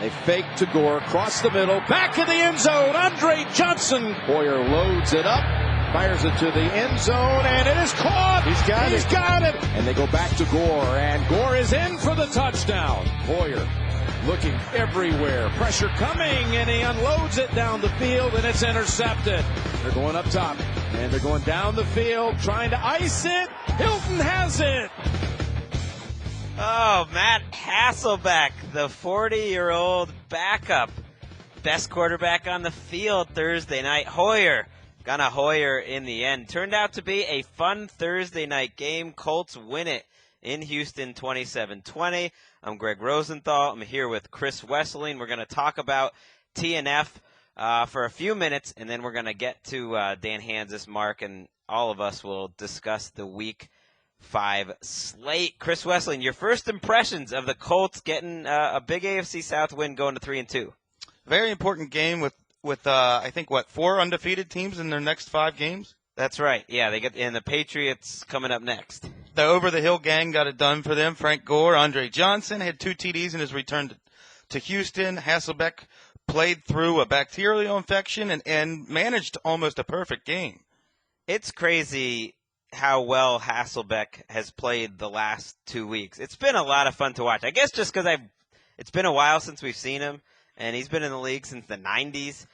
They fake to Gore, across the middle, back in the end zone. Andre Johnson. Hoyer loads it up, fires it to the end zone, and it is caught. He's got it. And they go back to Gore, and Gore is in for the touchdown. Hoyer looking everywhere. Pressure coming, and he unloads it down the field, and it's intercepted. They're going up top, and they're going down the field, trying to ice it. Hilton has it. Oh, Matt Hasselbeck, the 40-year-old backup. Best quarterback on the field Thursday night. Hoyer. Gonna Hoyer in the end. Turned out to be a fun Thursday night game. Colts win it in Houston 27-20. I'm Gregg Rosenthal. I'm here with Chris Wesseling. We're going to talk about TNF for a few minutes, and then we're going to get to Dan Hanzus, Mark, and all of us will discuss the Week 5 slate. Chris Wesseling, your first impressions of the Colts getting a big AFC South win going to 3-2. Very important game with I think, 4 undefeated teams in their next 5 games? That's right. Yeah, they get and the Patriots coming up next. The over-the-hill gang got it done for them. Frank Gore, Andre Johnson had 2 TDs in his return to Houston. Hasselbeck played through a bacterial infection and managed almost a perfect game. It's crazy how well Hasselbeck has played the last 2 weeks. It's been a lot of fun to watch. I guess just because it's been a while since we've seen him, and he's been in the league since the 90s.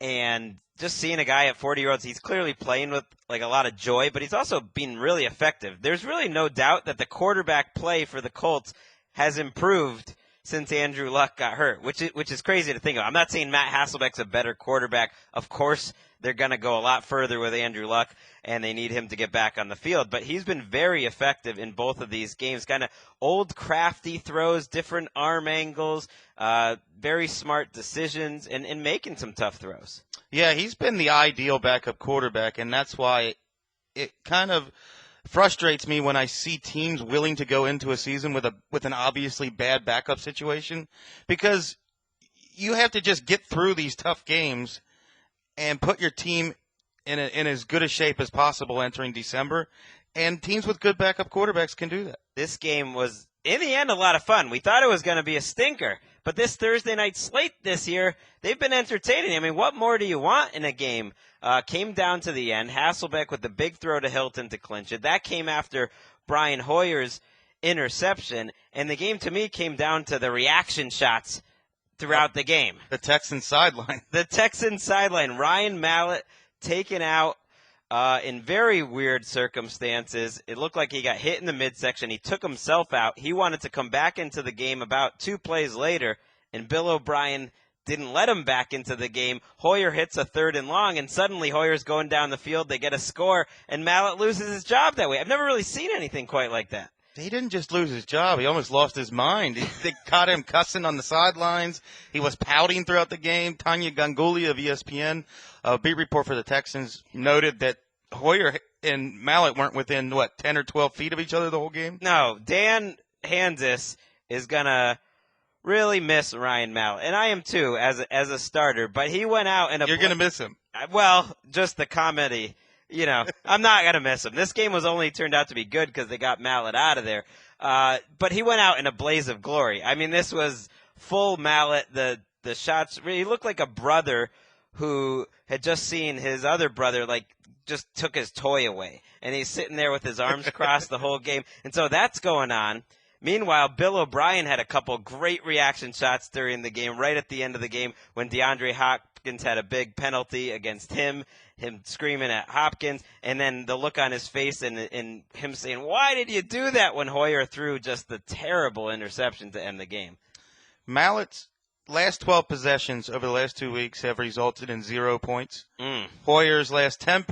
And just seeing a guy at 40-year-olds, he's clearly playing with like a lot of joy, but he's also been really effective. There's really no doubt that the quarterback play for the Colts has improved since Andrew Luck got hurt, which is crazy to think of. I'm not saying Matt Hasselbeck's a better quarterback. Of course, they're going to go a lot further with Andrew Luck, and they need him to get back on the field. But he's been very effective in both of these games. Kind of old, crafty throws, different arm angles, very smart decisions, and making some tough throws. Yeah, he's been the ideal backup quarterback, and that's why it kind of frustrates me when I see teams willing to go into a season with an obviously bad backup situation, because you have to just get through these tough games and put your team in as good a shape as possible entering December. And teams with good backup quarterbacks can do that. This game was, in the end, a lot of fun. We thought it was going to be a stinker. But this Thursday night slate this year, they've been entertaining. I mean, what more do you want in a game? Came down to the end. Hasselbeck with the big throw to Hilton to clinch it. That came after Brian Hoyer's interception. And the game, to me, came down to the reaction shots throughout the game. The Texans sideline. The Texans sideline. Ryan Mallet taken out in very weird circumstances. It looked like he got hit in the midsection. He took himself out. He wanted to come back into the game about 2 plays later, and Bill O'Brien didn't let him back into the game. Hoyer hits a 3rd and long, and suddenly Hoyer's going down the field. They get a score, and Mallet loses his job that way. I've never really seen anything quite like that. He didn't just lose his job. He almost lost his mind. They caught him cussing on the sidelines. He was pouting throughout the game. Tanya Ganguly of ESPN, a beat report for the Texans, noted that Hoyer and Mallet weren't within, 10 or 12 feet of each other the whole game? No, Dan Hanzus is going to really miss Ryan Mallet. And I am too, as a starter. But he went out and You're going to miss him. Well, just the comedy. I'm not going to miss him. This game was only turned out to be good because they got Mallet out of there. But he went out in a blaze of glory. I mean, this was full Mallet. The shots, he looked like a brother who had just seen his other brother, just took his toy away. And he's sitting there with his arms crossed the whole game. And so that's going on. Meanwhile, Bill O'Brien had a couple great reaction shots during the game, right at the end of the game when DeAndre Hopkins had a big penalty against him screaming at Hopkins, and then the look on his face and him saying, "Why did you do that?" when Hoyer threw just the terrible interception to end the game. Mallett's last 12 possessions over the last 2 weeks have resulted in 0 points. Hoyer's last 10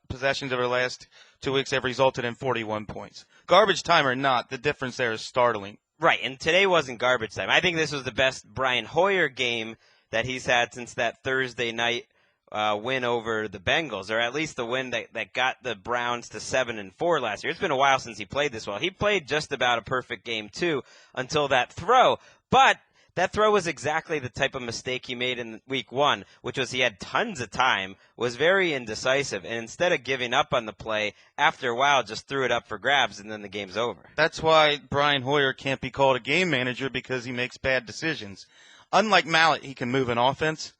possessions over the last 2 weeks have resulted in 41 points. Garbage time or not, the difference there is startling. Right, and today wasn't garbage time. I think this was the best Brian Hoyer game that he's had since that Thursday night win over the Bengals, or at least the win that got the Browns to 7-4 last year. It's been a while since he played this well. He played just about a perfect game, too, until that throw. But That throw was exactly the type of mistake he made in week 1, which was he had tons of time, was very indecisive, and instead of giving up on the play, after a while just threw it up for grabs, and then the game's over. That's why Brian Hoyer can't be called a game manager, because he makes bad decisions. Unlike Mallet, he can move an offense.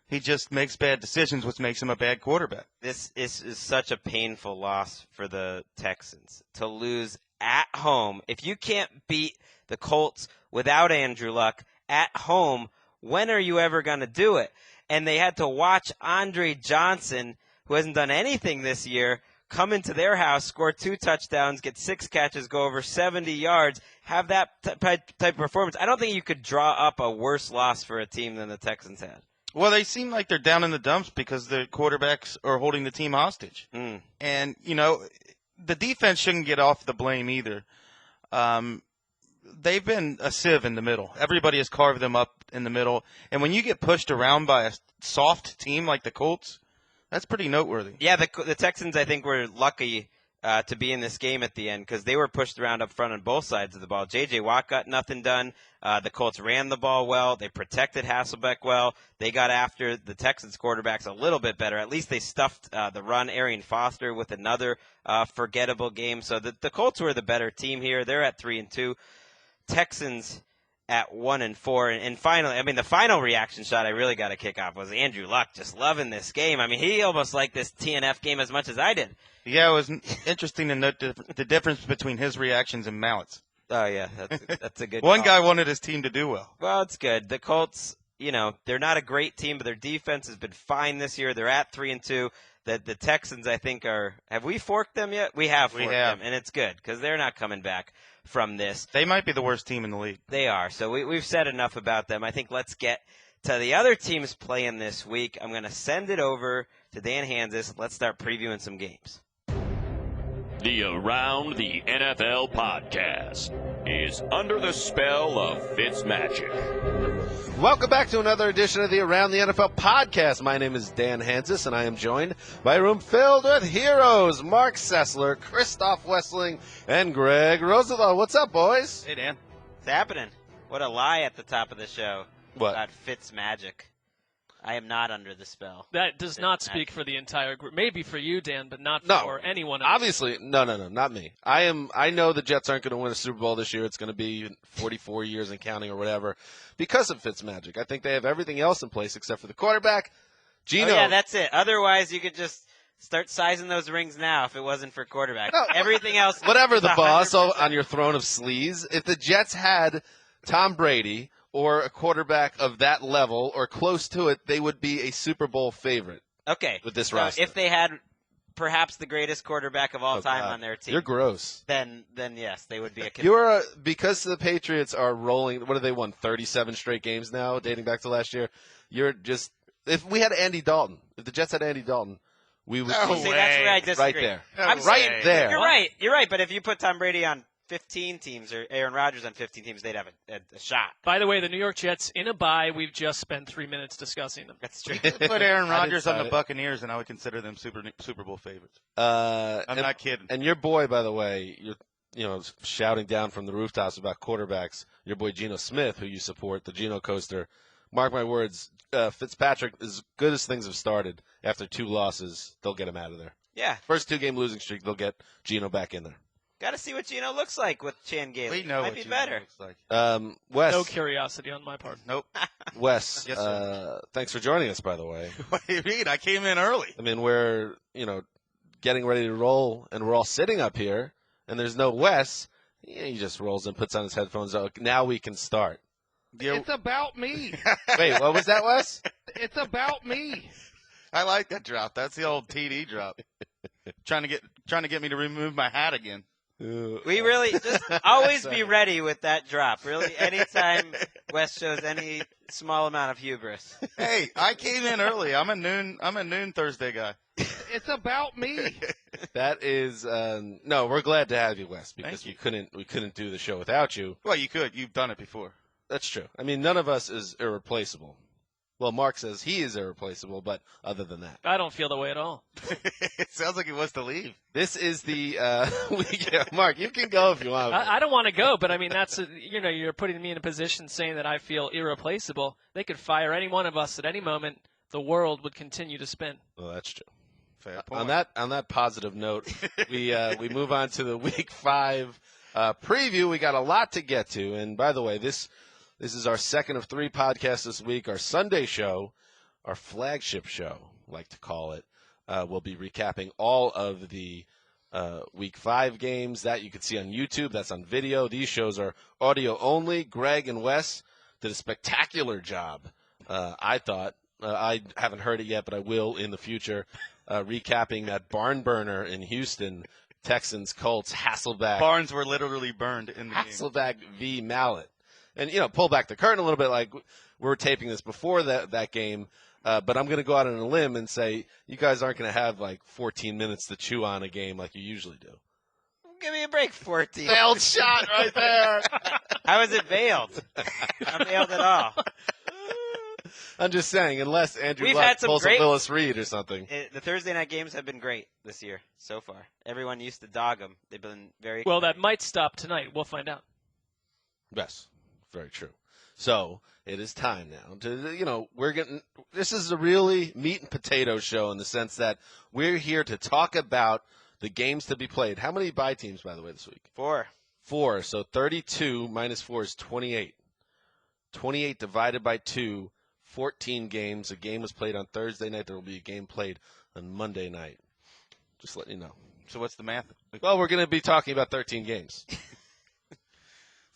He just makes bad decisions, which makes him a bad quarterback. This is such a painful loss for the Texans to lose at home. If you can't beat the Colts without Andrew Luck at home, when are you ever going to do it? And they had to watch Andre Johnson, who hasn't done anything this year, come into their house, score 2 touchdowns, get 6 catches, go over 70 yards, have that type of performance. I don't think you could draw up a worse loss for a team than the Texans had. Well, they seem like they're down in the dumps because the quarterbacks are holding the team hostage. And, the defense shouldn't get off the blame either. They've been a sieve in the middle. Everybody has carved them up in the middle. And when you get pushed around by a soft team like the Colts, that's pretty noteworthy. Yeah, the Texans, I think, were lucky to be in this game at the end because they were pushed around up front on both sides of the ball. J.J. Watt got nothing done. The Colts ran the ball well. They protected Hasselbeck well. They got after the Texans quarterbacks a little bit better. At least they stuffed the run. Arian Foster with another forgettable game. So the Colts were the better team here. They're at 3-2. Texans at 1-4. And finally, the final reaction shot I really got to kick off was Andrew Luck just loving this game. He almost liked this TNF game as much as I did. Yeah, it was interesting to note the difference between his reactions and Mallet's. Oh, yeah, that's a good One call. guy wanted his team to do well. Well, it's good. The Colts, they're not a great team, but their defense has been fine this year. They're at 3-2. The Texans, I think, have we forked them yet? We have forked them, and it's good because they're not coming back from this. They might be the worst team in the league. They are. So we've said enough about them. I think let's get to the other teams playing this week. I'm going to send it over to Dan Hanzus. Let's start previewing some games. The Around the NFL podcast is under the spell of Fitzmagic. Welcome back to another edition of the Around the NFL podcast. My name is Dan Hanzus, and I am joined by a room filled with heroes, Marc Sessler, Christoph Wesseling, and Gregg Rosenthal. What's up, boys? Hey, Dan. What's happening? What a lie at the top of the show. What? About Fitzmagic. I am not under the spell. That does not speak for the entire group. Maybe for you, Dan, but not No, for anyone else. Obviously, no, not me. I know the Jets aren't going to win a Super Bowl this year. It's going to be 44 years and counting or whatever because of Fitzmagic. I think they have everything else in place except for the quarterback. Geno. Oh, yeah, that's it. Otherwise, you could just start sizing those rings now if it wasn't for quarterback. No, Everything else. Whatever is the boss 100%. on your throne of sleaze, if the Jets had Tom Brady or a quarterback of that level or close to it, they would be a Super Bowl favorite. Okay. With this so roster. If they had perhaps the greatest quarterback of all time God. on their team, You're gross. then yes, they would be a Because the Patriots are rolling, what have they won, 37 straight games now, dating back to last year? You're just, if we had Andy Dalton, if the Jets had Andy Dalton, we would No be See, that's where I disagree. right there. I'm right saying, there. You're right. But if you put Tom Brady on 15 teams or Aaron Rodgers on 15 teams, they'd have a shot. By the way, the New York Jets in a bye. We've just spent 3 minutes discussing them. That's true. Put Aaron I Rodgers didn't on the start it. Buccaneers, and I would consider them Super Bowl favorites. I'm not kidding. And your boy, by the way, you're shouting down from the rooftops about quarterbacks. Your boy Geno Smith, who you support, the Geno coaster. Mark my words, Fitzpatrick, as good as things have started, after 2 losses, they'll get him out of there. Yeah. First 2-game losing streak, they'll get Geno back in there. Got to see what Geno looks like with Chan Gailey. We know Might what be Geno better. looks like. Wes, No curiosity on my part. Nope. Wes, Yes, sir. thanks for joining us, by the way. What do you mean? I came in early. I mean, we're, getting ready to roll, and we're all sitting up here, and there's no Wes. He just rolls and puts on his headphones. Now we can start. It's about me. Wait, what was that, Wes? It's about me. I like that drop. That's the old TD drop. trying to get me to remove my hat again. We really just always be ready with that drop. Really, anytime Wes shows any small amount of hubris. Hey, I came in early. I'm a noon Thursday guy. It's about me. That is no. We're glad to have you, Wes, because Thank we couldn't do the show without you. Well, you could. You've done it before. That's true. I mean, none of us is irreplaceable. Well, Mark says he is irreplaceable, but other than that. I don't feel the way at all. It sounds like he wants to leave. This is the Mark, you can go if you want. I don't want to go, but I mean, you're putting me in a position saying that I feel irreplaceable. They could fire any one of us at any moment. The world would continue to spin. Well, that's true. Fair point. On that positive note, we move on to the Week 5 preview. We got a lot to get to, and by the way, this is our second of 3 podcasts this week. Our Sunday show, our flagship show, I like to call it. We'll be recapping all of the Week 5 games that you can see on YouTube. That's on video. These shows are audio only. Greg and Wes did a spectacular job, I thought. I haven't heard it yet, but I will in the future, recapping that barn burner in Houston, Texans, Colts, Hasselbeck. Barns were literally burned in the game. Hasselbeck v. Mallet. And, pull back the curtain a little bit, like we're taping this before that game, but I'm going to go out on a limb and say you guys aren't going to have, 14 minutes to chew on a game like you usually do. Give me a break, 14. Failed shot right there. How is it veiled? Not veiled at all. I'm just saying, unless Andrew We've Luck had some pulls great- a Willis Reed or something. The Thursday night games have been great this year so far. Everyone used to dog them. They've been very Well, exciting. that might stop tonight. We'll find out. Yes, very true. So it is time now to, this is a really meat and potato show in the sense that we're here to talk about the games to be played. How many bye teams, by the way, this week? 4. 4. So 32 minus 4 is 28. 28 divided by 2, 14 games. A game was played on Thursday night. There will be a game played on Monday night. Just letting you know. So what's the math? Well, we're going to be talking about 13 games.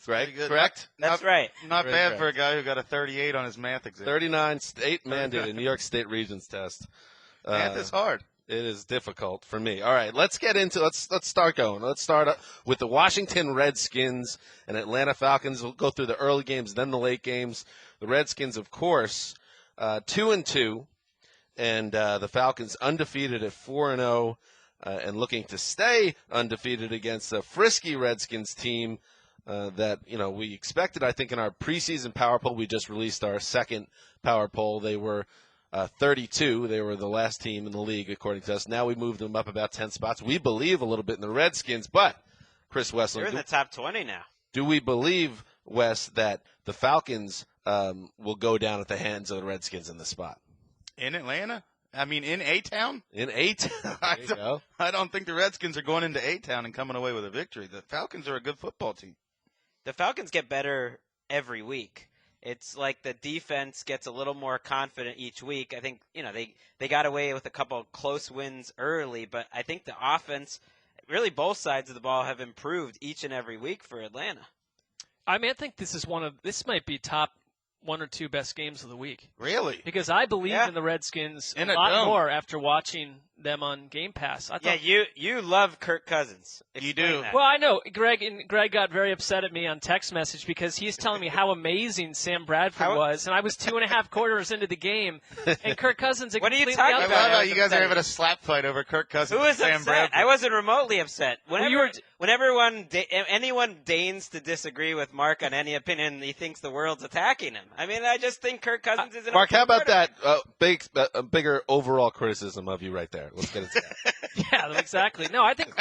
Right? Good. Correct? That's right. Not Very bad correct. for a guy who got a 38 on his math exam. 39 state mandated New York State Regents test. Math is hard. It is difficult for me. All right, let's start going. Let's start with the Washington Redskins and Atlanta Falcons. We'll go through the early games, then the late games. The Redskins, of course, 2-2, and the Falcons undefeated at 4-0, and looking to stay undefeated against a frisky Redskins team that we expected. I think in our preseason power poll, we just released our second power poll. They were 32. They were the last team in the league, according to us. Now we moved them up about 10 spots. We believe a little bit in the Redskins, but Chris Wesseling, They're in the top 20 now. do we believe, Wes, that the Falcons will go down at the hands of the Redskins in this spot? In Atlanta? I mean, in A-Town? In 8? I don't think the Redskins are going into A-Town and coming away with a victory. The Falcons are a good football team. The Falcons get better every week. It's like the defense gets a little more confident each week. I think, they got away with a couple of close wins early, but I think the offense, really both sides of the ball have improved each and every week for Atlanta. I think this might be top 1 or 2 best games of the week. Really? Because I believe Yeah. in the Redskins In a a lot dome. more after watching them on Game Pass. I thought, You love Kirk Cousins. You Explain do. that. Well, I know Greg got very upset at me on text message because he's telling me how amazing Sam Bradford was, and I was 2.5 quarters into the game, and Kirk Cousins. What are you completely talking I out- love about? how you guys are having a slap fight over Kirk Cousins Who was and Sam upset? Bradford. I wasn't remotely upset. Well, Whenever anyone deigns to disagree with Mark on any opinion, he thinks the world's attacking him. I mean, I just think Kirk Cousins is an Mark, how about quarterback. that bigger overall criticism of you right there? Let's get into that. Yeah, exactly. No, I think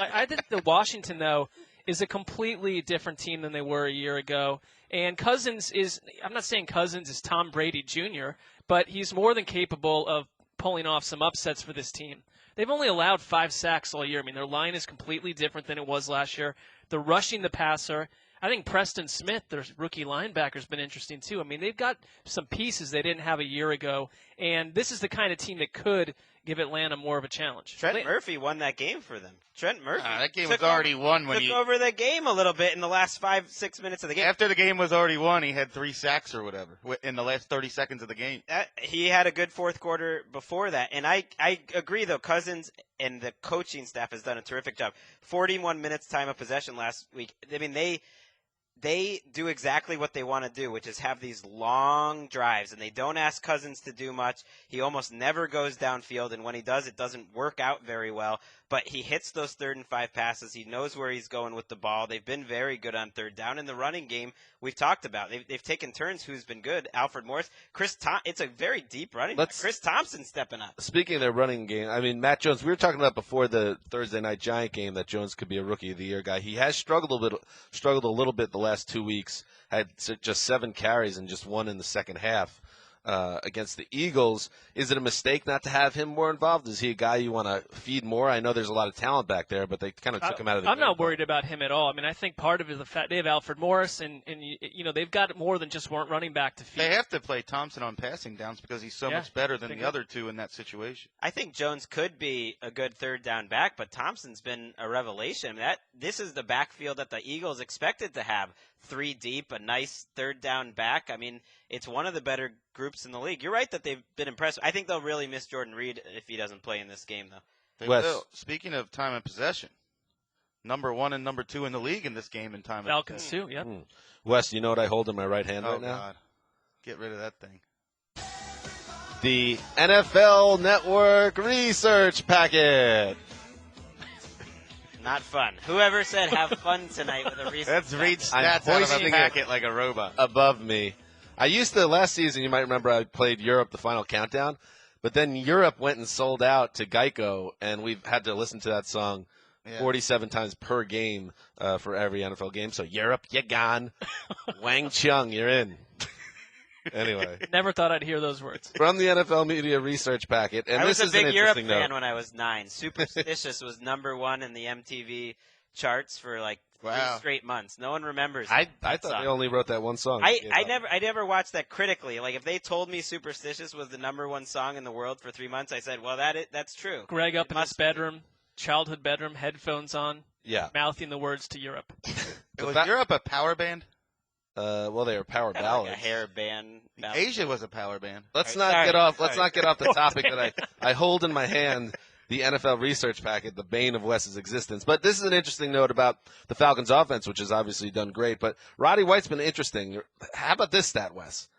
the Washington though is a completely different team than they were a year ago. And Cousins is – I'm not saying Cousins is Tom Brady Jr., but he's more than capable of pulling off some upsets for this team. They've only allowed 5 sacks all year. I mean, their line is completely different than it was last year. They're rushing the passer. I think Preston Smith, their rookie linebacker, has been interesting too. I mean, they've got some pieces they didn't have a year ago, and this is the kind of team that could give Atlanta more of a challenge. Trent Murphy won that game for them. Trent Murphy. that game took was already won when took over the game a little bit in the last 5-6 minutes of the game. After the game was already won, he had 3 sacks or whatever in the last 30 seconds of the game. He had a good fourth quarter before that. And I agree, though, Cousins and the coaching staff has done a terrific job. 41 minutes time of possession last week. I mean, they do exactly what they want to do, which is have these long drives, and they don't ask Cousins to do much. He almost never goes downfield, and when he does, it doesn't work out very well. But he hits those 3rd and 5 passes. He knows where he's going with the ball. They've been very good on 3rd down. In the running game, we've talked about. They've taken turns. Who's been good? Alfred Morris. It's a very deep running back. Chris Thompson stepping up. Speaking of their running game, I mean, Matt Jones, we were talking about before the Thursday night Giant game that Jones could be a Rookie of the Year guy. He has struggled a little bit the last 2 weeks, had just 7 carries and just 1 in the second half. Against the Eagles. Is it a mistake not to have him more involved? Is he a guy you want to feed more? I know there's a lot of talent back there, but they kind of took him out of the game. I'm not worried about him at all. I mean, I think part of it is the fact they have Alfred Morris, and they've got more than just one running back to feed. They have to play Thompson on passing downs because he's so much better than the other two in that situation. I think Jones could be a good 3rd down back, but Thompson's been a revelation. This is the backfield that the Eagles expected to have. 3 deep, a nice 3rd down back. I mean, it's one of the better groups in the league. You're right that they've been impressed. I think they'll really miss Jordan Reed if he doesn't play in this game, though. They will. Speaking of time of possession, number 1 and number 2 in the league in this game in time of possession. Falcons, too, yeah. Wes, you know what I hold in my right hand right now? God. Get rid of that thing. The NFL Network Research Packet. Not fun. Whoever said have fun tonight with a research That's Reed I'm stats out of a hoisting packet like a robot. Above me. I used to, last season, you might remember I played Europe, the final countdown, but then Europe went and sold out to Geico, and we've had to listen to that song 47 times per game for every NFL game. So Europe, you're gone. Wang Chung, you're in. Anyway. Never thought I'd hear those words. From the NFL Media Research Packet. And I was this a big Europe fan note. when I was 9. Superstitious was number 1 in the MTV charts for like 3 straight months. No one remembers. I thought they only wrote that one song. I never watched that critically. Like if they told me Superstitious was the number 1 song in the world for 3 months, I said, well, that's true. Greg up in his bedroom, childhood bedroom, headphones on, mouthing the words to Europe. Was Europe a power band? Well, they were power ballads. Like a hair band. Asia was a power band. Let's not get off the topic that I hold in my hand, the NFL Research Packet, the bane of Wes's existence. But this is an interesting note about the Falcons' offense, which has obviously done great. But Roddy White's been interesting. How about this stat, Wes?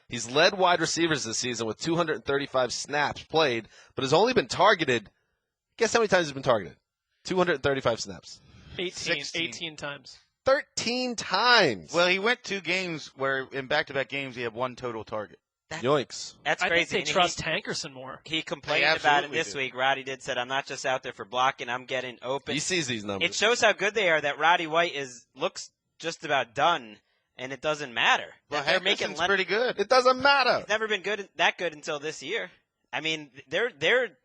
He's led wide receivers this season with 235 snaps played, but has only been targeted. Guess how many times he's been targeted? 235 snaps. 18 times. 13 times. Well, he went 2 games where in back-to-back games he had 1 total target. Yoinks. That's I crazy. think they trust Hankerson more. He complained about it this week. Roddy said, I'm not just out there for blocking, I'm getting open. He sees these numbers. It shows how good they are that Roddy White looks just about done, and it doesn't matter. Well, Hankerson's pretty good. It doesn't matter. He's never been that good until this year. I mean, they're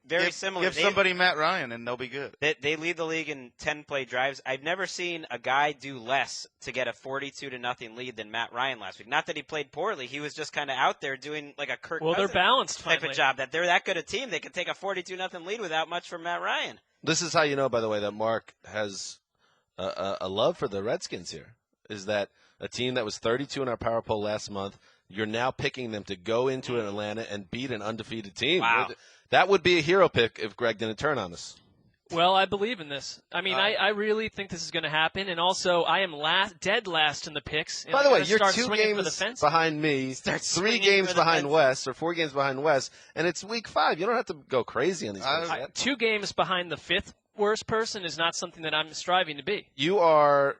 very similar. Give somebody Matt Ryan, and they'll be good. They lead the league in 10-play drives. I've never seen a guy do less to get a 42-0 lead than Matt Ryan last week. Not that he played poorly. He was just kind of out there doing like a Kirk Cousins they're balanced type finally. of job. That they're that good a team. They can take a 42-0 lead without much from Matt Ryan. This is how you know, by the way, that Mark has a love for the Redskins here. Is that a team that was 32 in our power poll last month? You're now picking them to go into Atlanta and beat an undefeated team. Wow. That would be a hero pick if Greg didn't turn on us. Well, I believe in this. I mean, I really think this is going to happen. And also, I am dead last in the picks. By the way, you're 2 games behind me, 3 games behind Wes, or 4 games behind Wes, and it's week 5. You don't have to go crazy on these picks yet. 2 games behind the 5th worst person is not something that I'm striving to be. You are...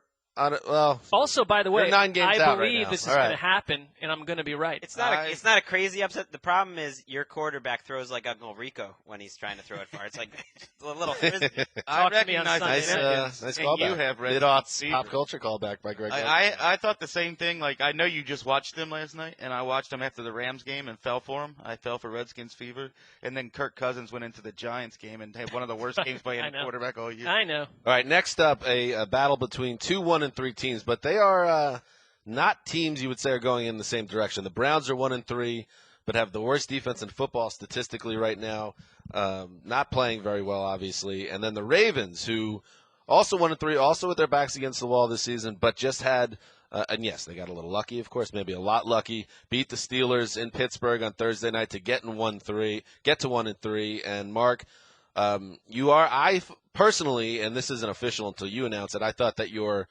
Also, by the way, 9 games I out believe right this is now. going to happen, and I'm going to be right. It's not a crazy upset. The problem is your quarterback throws like Uncle Rico when he's trying to throw it far. It's like a little frisbee. Talk to me on Sunday nice callback. You have Red pop culture callback by Greg. I thought the same thing. Like, I know you just watched them last night, and I watched them after the Rams game and fell for them. I fell for Redskins fever. And then Kirk Cousins went into the Giants game and had one of the worst games by any quarterback all year. I know. All right, next up, a battle between 2, 1, and 3 teams, but they are not teams you would say are going in the same direction. The Browns are 1 and 3, but have the worst defense in football statistically right now. Not playing very well, obviously. And then the Ravens, who also 1 and 3, also with their backs against the wall this season, but just had, and yes, they got a little lucky, of course, maybe a lot lucky. Beat the Steelers in Pittsburgh on Thursday night to get to 1 and 3. And Mark, I personally, and this isn't official until you announce it, I thought that your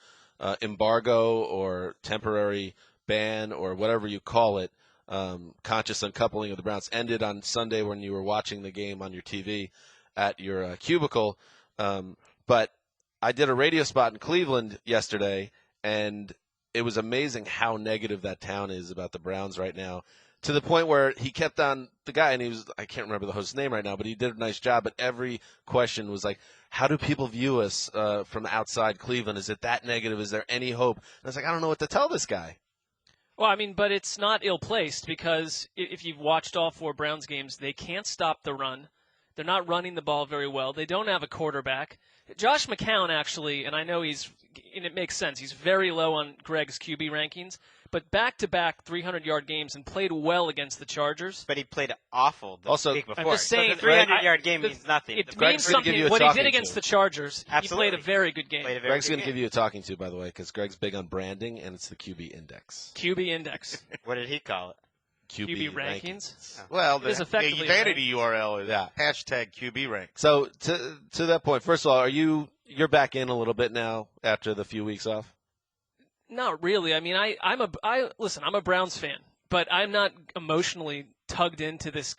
embargo or temporary ban or whatever you call it, conscious uncoupling of the Browns ended on Sunday when you were watching the game on your TV at your cubicle. But I did a radio spot in Cleveland yesterday, and it was amazing how negative that town is about the Browns right now, to the point where he kept on the guy, and I can't remember the host's name right now, but he did a nice job. But every question was like, how do people view us from outside Cleveland? Is it that negative? Is there any hope? And I was like, I don't know what to tell this guy. Well, I mean, but it's not ill-placed, because if you've watched all 4 Browns games, they can't stop the run. They're not running the ball very well. They don't have a quarterback. Josh McCown, actually, and I know and it makes sense, he's very low on Gregg's QB rankings, but back-to-back 300-yard games and played well against the Chargers. But he played awful the week before. I'm just saying, so the 300-yard game means nothing. It Greg's means gonna give something. you a What he talking did against to. the Chargers, Absolutely. he played a very good game. Greg's going to give you a talking to, by the way, because Greg's big on branding, and it's the QB index. QB index. What did he call it? QB rankings. Well, It is the effectively vanity URL is Yeah. hashtag QB rank. So to that point, first of all, you're back in a little bit now after the few weeks off? Not really. I mean, listen, I'm a Browns fan, but I'm not emotionally tugged into this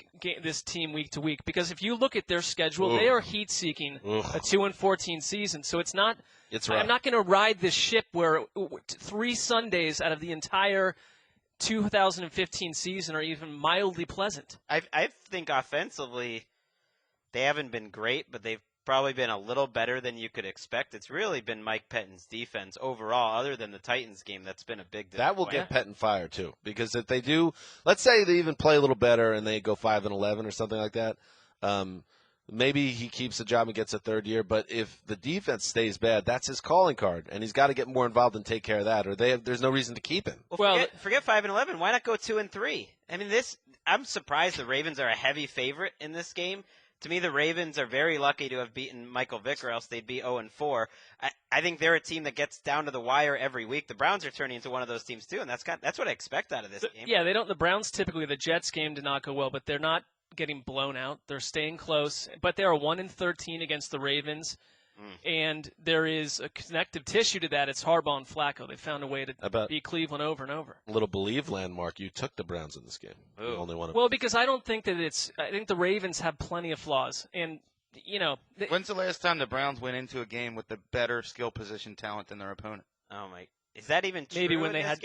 team week to week, because if you look at their schedule, they are heat-seeking a 2-14 season. So it's not. It's right. I'm not going to ride this ship where 3 Sundays out of the entire 2015 season are even mildly pleasant. I think offensively, they haven't been great, but they've probably been a little better than you could expect. It's really been Mike Pettin's defense overall, other than the Titans game, that's been a big That will disappointment. get Pettin fired too, because if they do, let's say they even play a little better and they go 5-11 or something like that, maybe he keeps the job and gets a third year. But if the defense stays bad, that's his calling card, and he's got to get more involved and take care of that, or there's no reason to keep him. Well, forget 5-11. Why not go 2-3? I mean, I'm surprised the Ravens are a heavy favorite in this game. To me, the Ravens are very lucky to have beaten Michael Vick, or else they'd be 0-4. I think they're a team that gets down to the wire every week. The Browns are turning into one of those teams too, and that's what I expect out of this game. Yeah, they don't. The Browns typically, the Jets game did not go well, but they're not getting blown out. They're staying close, but they are 1-13 against the Ravens. And there is a connective tissue to that. It's Harbaugh and Flacco. They found a way to beat Cleveland over and over. A little believe landmark. You took the Browns in this game. You only won. Well, because I don't think that I think the Ravens have plenty of flaws. And, When's the last time the Browns went into a game with the better skill position talent than their opponent? Oh, my. Is that even true? Maybe when they had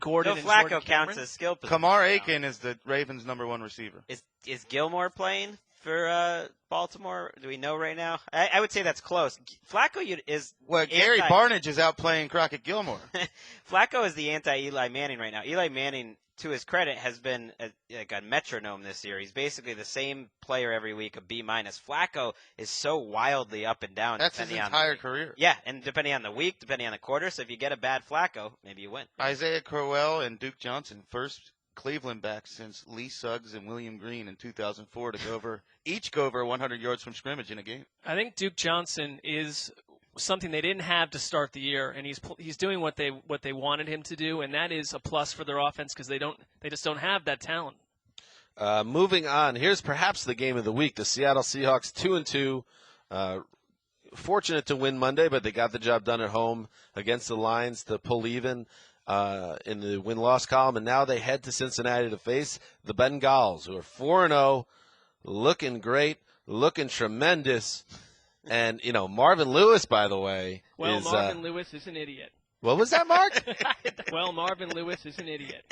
Gordon no, and Flacco Jordan counts Cameron. as skill position. Kamar Aiken is the Ravens' #1 receiver. Is Gilmore playing for Baltimore? Do we know right now? I would say that's close. Flacco is Gary Barnidge is out playing Crockett Gilmore. Flacco is the anti-Eli Manning right now. Eli Manning, to his credit, has been like a metronome this year. He's basically the same player every week, a B-. Flacco is so wildly up and down. That's his entire career. Yeah, and depending on the week, depending on the quarter. So if you get a bad Flacco, maybe you win. Isaiah Crowell and Duke Johnson, first Cleveland back since Lee Suggs and William Green in 2004 to each go over 100 yards from scrimmage in a game. I think Duke Johnson is something they didn't have to start the year, and he's doing what they wanted him to do, and that is a plus for their offense, because they just don't have that talent. Moving on, here's perhaps the game of the week. The Seattle Seahawks 2-2. Fortunate to win Monday, but they got the job done at home against the Lions to pull even in the win-loss column, and now they head to Cincinnati to face the Bengals, who are 4-0, looking great, looking tremendous. And, Marvin Lewis, by the way, Marvin Lewis is an idiot. What was that, Mark? Marvin Lewis is an idiot.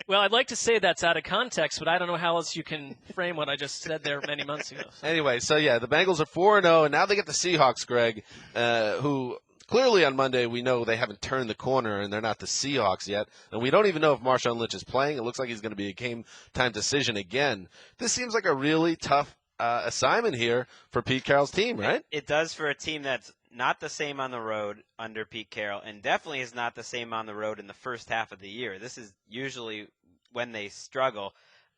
Well, I'd like to say that's out of context, but I don't know how else you can frame what I just said there many months ago. Anyway, the Bengals are 4-0, and now they get the Seahawks, Greg, who clearly on Monday we know they haven't turned the corner, and they're not the Seahawks yet. And we don't even know if Marshawn Lynch is playing. It looks like he's going to be a game-time decision again. This seems like a really tough assignment here for Pete Carroll's team, right? It does for a team that's not the same on the road under Pete Carroll, and definitely is not the same on the road in the first half of the year. This is usually when they struggle.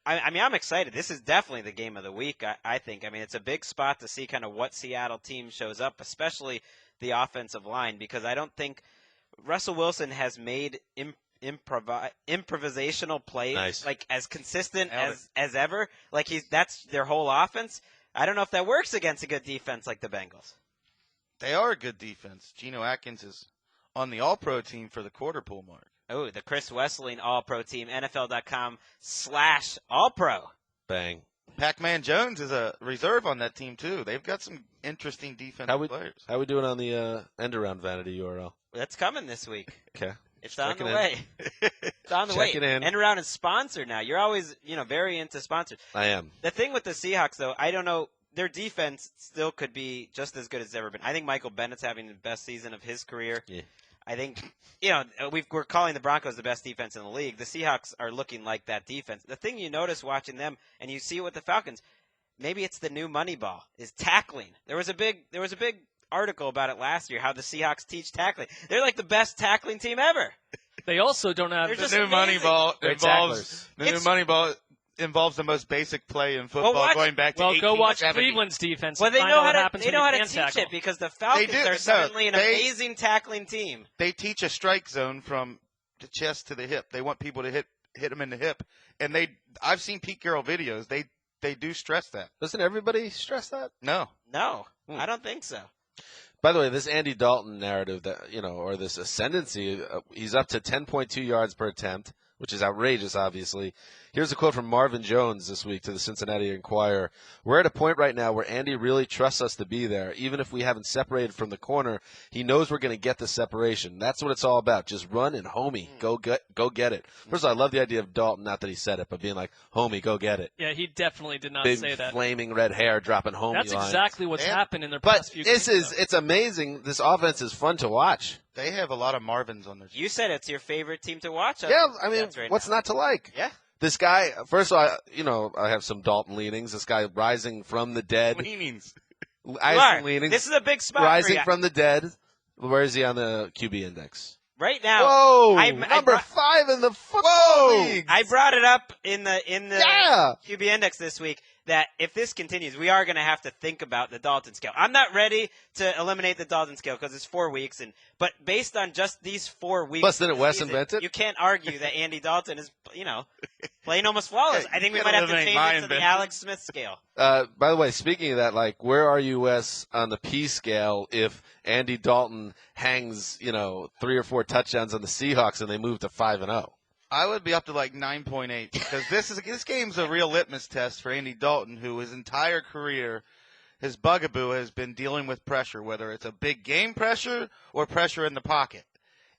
I mean, I'm excited. This is definitely the game of the week, I think. I mean, it's a big spot to see kind of what Seattle team shows up, especially the offensive line, because I don't think Russell Wilson has made improvisational plays like as consistent as ever. Like that's their whole offense. I don't know if that works against a good defense like the Bengals. They are a good defense. Geno Atkins is on the All-Pro team for the quarter pool, Mark. Oh, the Chris Wesseling All-Pro team, NFL.com/All-Pro. Bang. Pac-Man Jones is a reserve on that team, too. They've got some interesting defensive players. How we doing on the end-around vanity URL? That's coming this week. Okay. It's on the Checking in. way. It's on the way. Checking in. End around is sponsored now. You're always, very into sponsors. I am. The thing with the Seahawks, though, I don't know. Their defense still could be just as good as it's ever been. I think Michael Bennett's having the best season of his career. Yeah. I think, we're calling the Broncos the best defense in the league. The Seahawks are looking like that defense. The thing you notice watching them, and you see with the Falcons, maybe it's the new Moneyball, is tackling. There was a big article about it last year, how the Seahawks teach tackling. They're like the best tackling team ever. They also don't have They're The just new amazing. Moneyball Great involves tacklers. the most basic play in football going back to Well, go watch 1870. Cleveland's defense. Well, and they find know out how what to happens they when know you how to can't teach tackle. it because the Falcons do. are suddenly an They- amazing tackling team. They teach a strike zone from the chest to the hip. They want people to hit them in the hip, and I've seen Pete Carroll videos. They do stress that. Doesn't everybody stress that? No. No, I don't think so. By the way, this Andy Dalton narrative that, or this ascendancy, he's up to 10.2 yards per attempt, which is outrageous, obviously. Here's a quote from Marvin Jones this week to the Cincinnati Enquirer. We're at a point right now where Andy really trusts us to be there. Even if we haven't separated from the corner, he knows we're going to get the separation. That's what it's all about. Just run and homie, go get it. First of all, I love the idea of Dalton, not that he said it, but being like, homie, go get it. Yeah, he definitely did not Big say that. flaming red hair dropping homie That's lines. exactly what's happened in their But past few games. it's amazing. This offense is fun to watch. They have a lot of Marvins on their team. You said it's your favorite team to watch. Yeah, I mean, Right what's now. not to like? Yeah. This guy, first of all, I have some Dalton leanings. This guy rising from the dead. Leanings. I have some leanings. This is a big spot. Rising for you. from the dead. Where is he on the QB index? Right now. Whoa! Number 5 in the football league. I brought it up in the Yeah. QB index this week that if this continues, we are going to have to think about the Dalton scale. I'm not ready to eliminate the Dalton scale because it's 4 weeks, but based on just these 4 weeks, Plus, didn't of the Wes season, invent it? You can't argue that Andy Dalton is, playing almost flawless. Hey, I think we you might can't have to eliminate change my it to the invention. Alex Smith scale. By the way, speaking of that, where are you, Wes, on the P scale if Andy Dalton hangs, 3 or 4 touchdowns on the Seahawks and they move to 5-0? I would be up to 9.8 because this game's a real litmus test for Andy Dalton, who his entire career, his bugaboo has been dealing with pressure, whether it's a big game pressure or pressure in the pocket.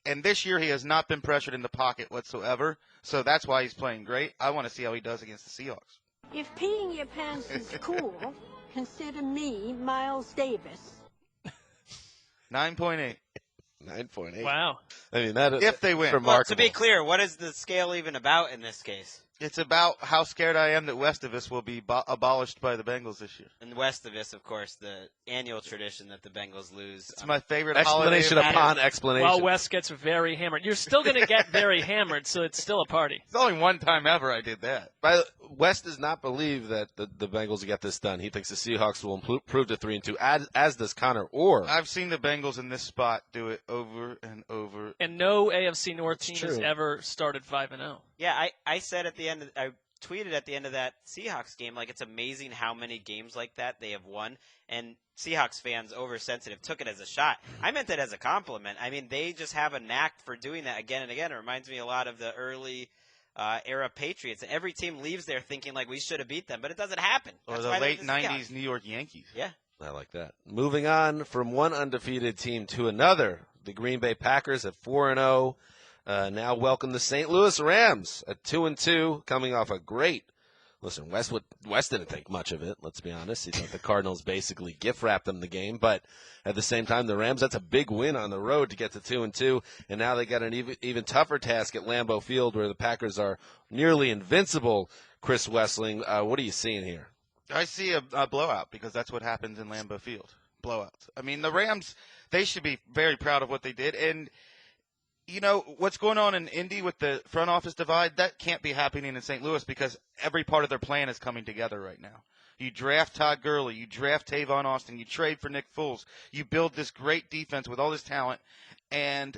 And this year he has not been pressured in the pocket whatsoever, so that's why he's playing great. I want to see how he does against the Seahawks. If peeing your pants is cool, consider me Miles Davis. 9.8. 9.8. Wow. I mean, that is If they win. Well, remarkable. to be clear, what is the scale even about in this case? It's about how scared I am that Westivus will be abolished by the Bengals this year. And west of this, of course, the annual tradition that the Bengals lose. It's my favorite explanation holiday. upon explanation. While Wes gets very hammered. You're still going to get very hammered, so it's still a party. It's only one time ever I did that. Wes does not believe that the Bengals will get this done. He thinks the Seahawks will improve to 3-2, as does Connor. Or I've seen the Bengals in this spot do it over and over. And no AFC North team has true. ever started 5-0. Yeah, I said at the end I tweeted at the end of that Seahawks game, it's amazing how many games like that they have won, and Seahawks fans, oversensitive, took it as a shot. I meant it as a compliment. I mean, they just have a knack for doing that again and again. It reminds me a lot of the early era Patriots. Every team leaves there thinking we should have beat them, but it doesn't happen. Or That's the why they're late the 90s Seahawks. New York Yankees. Yeah. I like that. Moving on from one undefeated team to another, the Green Bay Packers at 4-0. Now welcome the St. Louis Rams at 2-2, coming off a great. Listen, Wes didn't think much of it, let's be honest. He thought the Cardinals basically gift-wrapped them the game. But at the same time, the Rams, that's a big win on the road to get to 2-2. And now they got an even tougher task at Lambeau Field where the Packers are nearly invincible. Chris Wesseling, what are you seeing here? I see a blowout because that's what happens in Lambeau Field. Blowouts. I mean, the Rams, they should be very proud of what they did. And what's going on in Indy with the front office divide, that can't be happening in St. Louis because every part of their plan is coming together right now. You draft Todd Gurley, you draft Tavon Austin, you trade for Nick Foles, you build this great defense with all this talent, and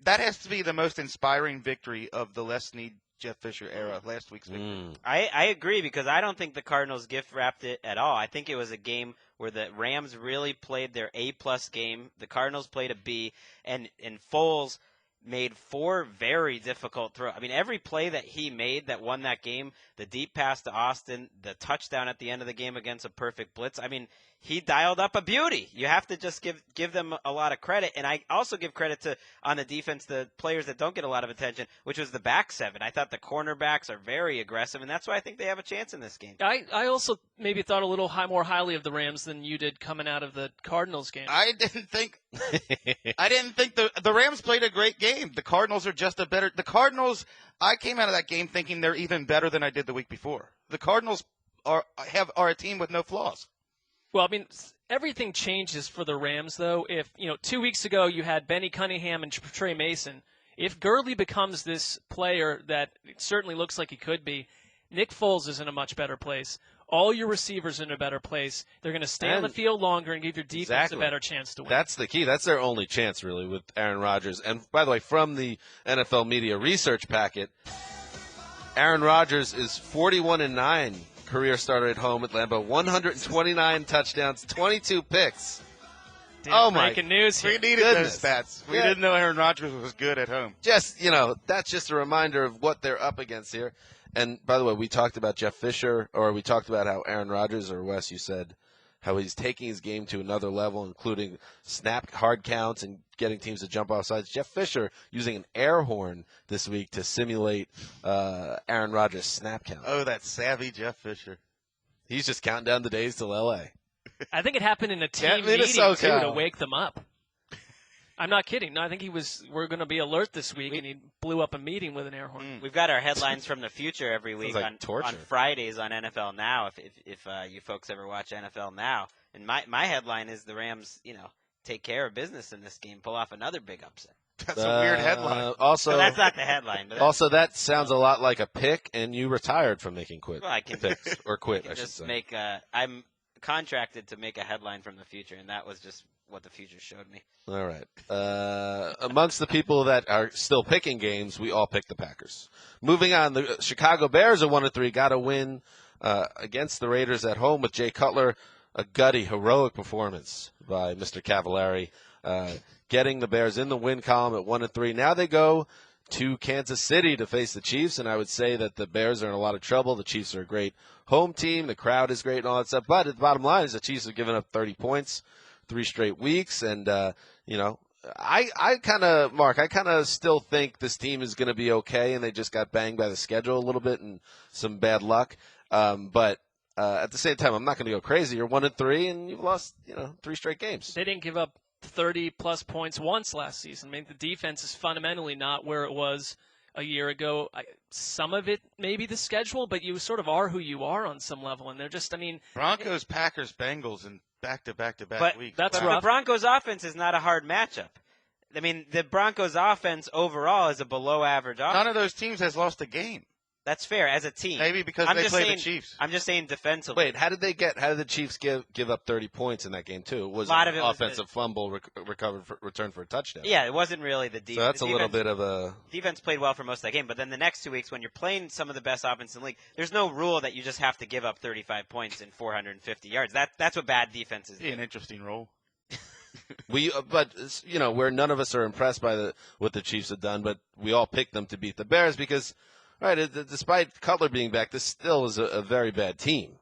that has to be the most inspiring victory of the Les Snead Jeff Fisher era, last week's victory. I agree because I don't think the Cardinals gift wrapped it at all. I think it was a game where the Rams really played their A-plus game. The Cardinals played a B, and Foles made 4 very difficult throws. I mean, every play that he made that won that game, the deep pass to Austin, the touchdown at the end of the game against a perfect blitz, I mean, he dialed up a beauty. You have to just give them a lot of credit. And I also give credit to, on the defense, the players that don't get a lot of attention, which was the back 7. I thought the cornerbacks are very aggressive, and that's why I think they have a chance in this game. I also maybe thought a little more highly of the Rams than you did coming out of the Cardinals game. I didn't think the Rams played a great game. The Cardinals are just the Cardinals, I came out of that game thinking they're even better than I did the week before. The Cardinals are a team with no flaws. Well, I mean, everything changes for the Rams, though. If, 2 weeks ago you had Benny Cunningham and Trey Mason, if Gurley becomes this player that it certainly looks like he could be, Nick Foles is in a much better place. All your receivers are in a better place. They're going to stay on the field longer and give your defense a better chance to win. That's the key. That's their only chance, really, with Aaron Rodgers. And, by the way, from the NFL Media Research Packet, Aaron Rodgers is 41-9. Career starter at home at Lambeau, 129 touchdowns, 22 picks. Breaking news here. We needed those stats. We didn't know Aaron Rodgers was good at home. Just, that's just a reminder of what they're up against here. And, by the way, we talked about Jeff Fisher, or we talked about how Aaron Rodgers, or Wes, you said, how he's taking his game to another level, including snap hard counts and getting teams to jump off sides. Jeff Fisher using an air horn this week to simulate Aaron Rodgers' snap count. Oh, that savvy Jeff Fisher. He's just counting down the days till L.A. I think it happened in a team meeting, too, to wake them up. I'm not kidding. No, I think we're going to be alert this week, and he blew up a meeting with an air horn. We've got our headlines from the future every week like on Fridays on NFL Now, if you folks ever watch NFL Now. And my headline is the Rams, take care of business in this game, pull off another big upset. That's a weird headline. So that's not the headline. But also, that sounds a lot like a pick, and you retired from making picks, or quit, I should say. I'm contracted to make a headline from the future, and that was just what the future showed me. All right. Amongst the people that are still picking games, we all pick the Packers. Moving on, the Chicago Bears are 1-3, got a win against the Raiders at home with Jay Cutler. A gutty, heroic performance by Mr. Cavallari, getting the Bears in the win column at 1-3. Now they go to Kansas City to face the Chiefs, and I would say that the Bears are in a lot of trouble. The Chiefs are a great home team. The crowd is great and all that stuff. But the bottom line is the Chiefs have given up 30 points 3 straight weeks. And, I kind of still think this team is going to be okay, and they just got banged by the schedule a little bit and some bad luck. But at the same time, I'm not going to go crazy. You're 1-3, and you've lost, 3 straight games. They didn't give up 30-plus points once last season. I mean, the defense is fundamentally not where it was a year ago. Some of it may be the schedule, but you sort of are who you are on some level. And they're just, Broncos, Packers, Bengals, and back-to-back weeks. That's rough. The Broncos offense is not a hard matchup. I mean, the Broncos offense overall is a below-average offense. None of those teams has lost a game. That's fair as a team. Maybe because they play the Chiefs. I'm just saying defensively. Wait, how did the Chiefs give up 30 points in that game too? It was an offensive fumble return for a touchdown. Yeah, it wasn't really the defense. So that's a little bit of a defense played well for most of that game, but then the next 2 weeks when you're playing some of the best offense in the league, there's no rule that you just have to give up 35 points and 450 yards. That's what bad defenses do. An interesting role. Where none of us are impressed by what the Chiefs have done, but we all picked them to beat the Bears because. Right, despite Cutler being back, this still is a very bad team.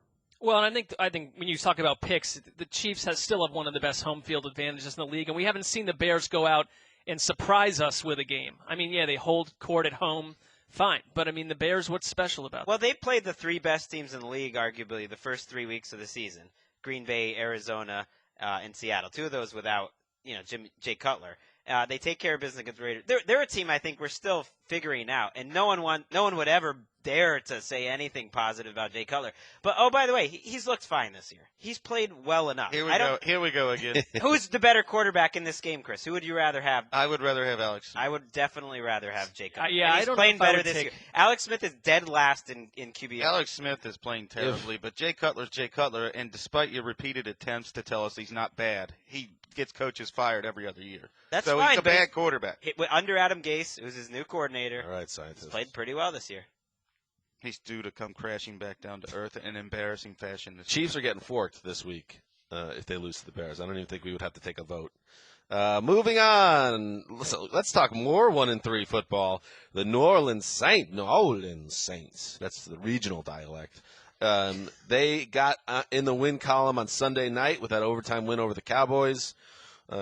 Well, and I think when you talk about picks, the Chiefs still have one of the best home field advantages in the league, and we haven't seen the Bears go out and surprise us with a game. I mean, yeah, they hold court at home, fine, but I mean, the Bears, what's special about them? Well, they played the 3 best teams in the league, arguably, the first 3 weeks of the season: Green Bay, Arizona, and Seattle. 2 of those without, Jay Cutler. They take care of business against the Raiders. They're a team I think we're still figuring out, and no one would ever dare to say anything positive about Jay Cutler. But by the way, he's looked fine this year. He's played well enough. Here we go again. Who's the better quarterback in this game, Chris? Who would you rather have? I would rather have Alex Smith. I would definitely rather have Jay Cutler. He's playing better this year. Alex Smith is dead last in QB. Alex Smith is playing terribly, but Jay Cutler's Jay Cutler, and despite your repeated attempts to tell us he's not bad, he gets coaches fired every other year. That's so fine. he's a bad quarterback. Under Adam Gase, who's his new coordinator. All right, scientists. He's played pretty well this year. He's due to come crashing back down to earth in embarrassing fashion. Chiefs are getting forked this week if they lose to the Bears. I don't even think we would have to take a vote. Moving on, let's talk more 1-3 football. The New Orleans Saints. That's the regional dialect. They got in the win column on Sunday night with that overtime win over the Cowboys.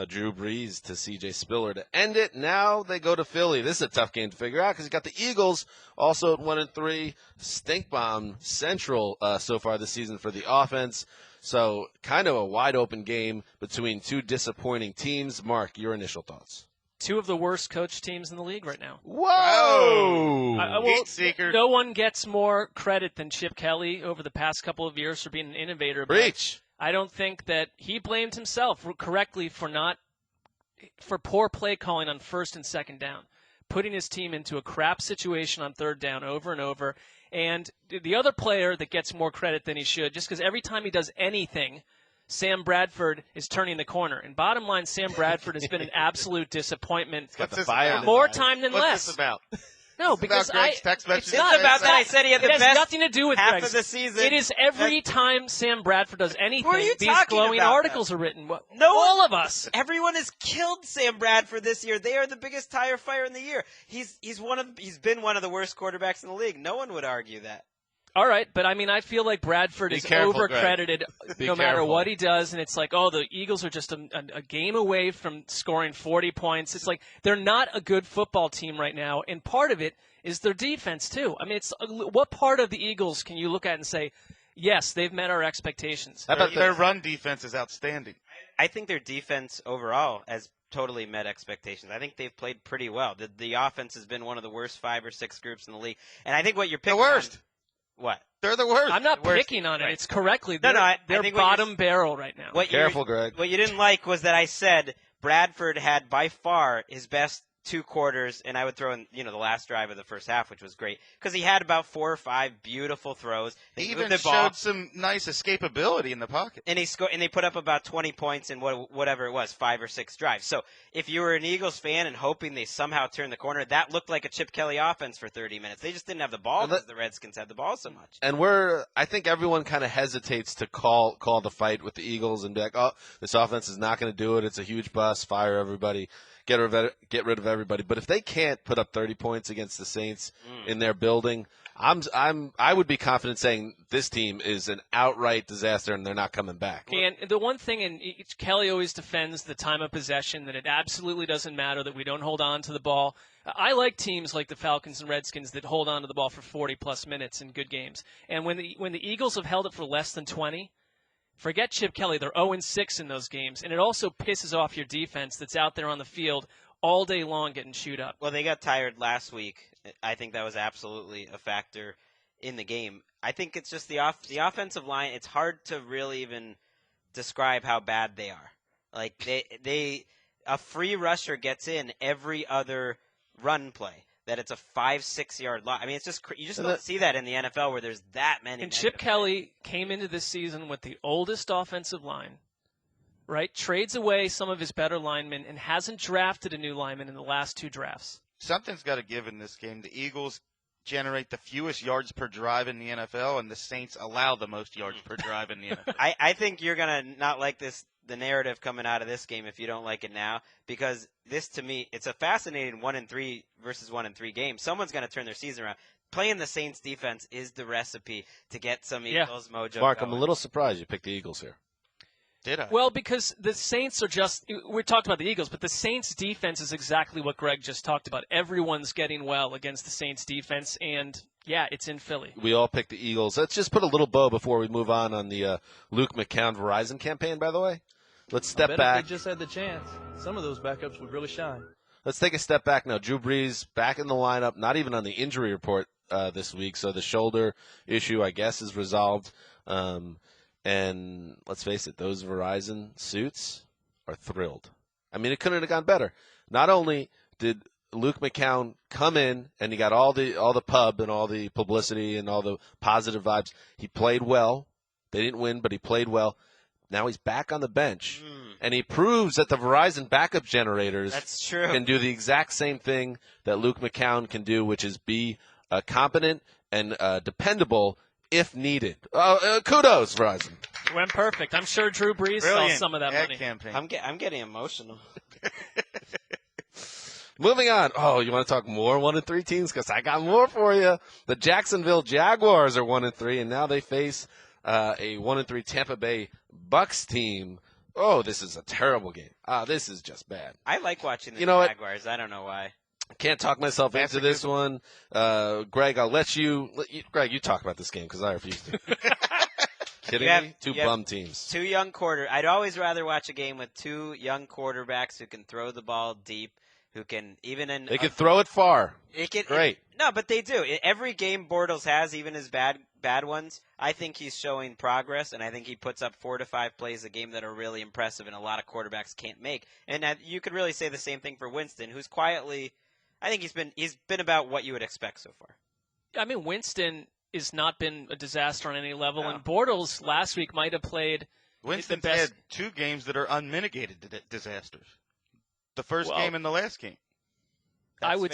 Drew Brees to C.J. Spiller to end it. Now they go to Philly. This is a tough game to figure out because you got the Eagles also at 1-3. Stink bomb central so far this season for the offense. So kind of a wide open game between two disappointing teams. Mark, your initial thoughts? Two of the worst coached teams in the league right now. Whoa! Heat seeker. No one gets more credit than Chip Kelly over the past couple of years for being an innovator. Preach. I don't think that he blamed himself correctly for poor play calling on first and second down, putting his team into a crap situation on third down over and over. And the other player that gets more credit than he should, just because every time he does anything, Sam Bradford is turning the corner. And bottom line, Sam Bradford has been an absolute disappointment more time than less. What's this about? No, because Greg's text message. It's not about that. I said he had the it has best nothing to do with half Greg's. of the season. It is every time Sam Bradford does anything, Who are you these talking glowing about, articles are written. All of us. Everyone has killed Sam Bradford this year. They are the biggest tire fire in the year. He's been one of the worst quarterbacks in the league. No one would argue that. All right, but I mean, I feel like Bradford is overcredited no matter what he does, and it's like, oh, the Eagles are just a game away from scoring 40 points. It's like they're not a good football team right now, and part of it is their defense too. I mean, what part of the Eagles can you look at and say, yes, they've met our expectations? Their run defense is outstanding. I think their defense overall has totally met expectations. I think they've played pretty well. The offense has been one of the worst 5 or 6 groups in the league, and I think what you're picking the worst. What? They're the worst. I'm not picking on it. It's correctly. I they're think bottom barrel right now. Careful, Greg. What you didn't like was that I said Bradford had by far his best 2 quarters, and I would throw in, the last drive of the first half, which was great, because he had about 4 or 5 beautiful throws. He even showed some nice escapability in the pocket. And they put up about 20 points in whatever it was, 5 or 6 drives. So if you were an Eagles fan and hoping they somehow turned the corner, that looked like a Chip Kelly offense for 30 minutes. They just didn't have the ball because the Redskins had the ball so much. And I think everyone kind of hesitates to call the fight with the Eagles and be like, oh, this offense is not going to do it. It's a huge bust. Fire everybody. Get rid of everybody. But if they can't put up 30 points against the Saints in their building, I would be confident saying this team is an outright disaster and they're not coming back. And the one thing, and Kelly always defends the time of possession, that it absolutely doesn't matter that we don't hold on to the ball. I like teams like the Falcons and Redskins that hold on to the ball for 40-plus minutes in good games. And when the Eagles have held it for less than 20, forget Chip Kelly. They're 0-6 in those games. And it also pisses off your defense that's out there on the field all day long getting chewed up. Well, they got tired last week. I think that was absolutely a factor in the game. I think it's just the offensive line. It's hard to really even describe how bad they are. Like a free rusher gets in every other run play. That it's a 5-6 yard loss. I mean, it's just you just don't see that in the NFL where there's that many. And Chip Kelly came into this season with the oldest offensive line, right? Trades away some of his better linemen and hasn't drafted a new lineman in the last 2 drafts. Something's got to give in this game. The Eagles generate the fewest yards per drive in the NFL, and the Saints allow the most yards per drive in the NFL. I think you're gonna not like the narrative coming out of this game if you don't like it now, because this, to me, it's a fascinating 1-3 versus 1-3 game. Someone's going to turn their season around. Playing the Saints defense is the recipe to get some Eagles mojo Mark, going. I'm a little surprised you picked the Eagles here. Did I? Well, because the Saints are just – we talked about the Eagles, but the Saints defense is exactly what Greg just talked about. Everyone's getting well against the Saints defense, and – yeah, it's in Philly. We all picked the Eagles. Let's just put a little bow before we move on the Luke McCown Verizon campaign, by the way. Let's step back. If they just had the chance, some of those backups would really shine. Let's take a step back now. Drew Brees back in the lineup, not even on the injury report this week, so the shoulder issue, I guess, is resolved. And let's face it, those Verizon suits are thrilled. I mean, it couldn't have gone better. Not only did Luke McCown come in and he got all the pub and all the publicity and all the positive vibes. He played well. They didn't win, but he played well. Now he's back on the bench, and he proves that the Verizon backup generators That's true. can do the exact same thing that Luke McCown can do, which is be competent and dependable if needed. Kudos, Verizon. Went perfect. I'm sure Drew Brees saw some of that money. Campaign. I'm getting emotional. Moving on. Oh, you want to talk more 1-3 teams? Because I got more for you. The Jacksonville Jaguars are 1-3, and now they face a 1-3 Tampa Bay Bucks team. Oh, this is a terrible game. This is just bad. I like watching the Jaguars. I don't know why. Can't talk myself into this one. Greg, I'll let you. Greg, you talk about this game because I refuse to. Kidding me? Two bum teams. Two young I'd always rather watch a game with two young quarterbacks who can throw the ball deep, who can They can throw it far. Great. No, but they do. Every game Bortles has, even his bad ones, I think he's showing progress, and I think he puts up 4 to 5 plays a game that are really impressive and a lot of quarterbacks can't make. And you could really say the same thing for Winston, who's quietly, I think he's been about what you would expect so far. I mean, Winston has not been a disaster on any level, and Bortles last week might have played Winston's the best. had 2 games that are unmitigated disasters. The first game and the last game. I would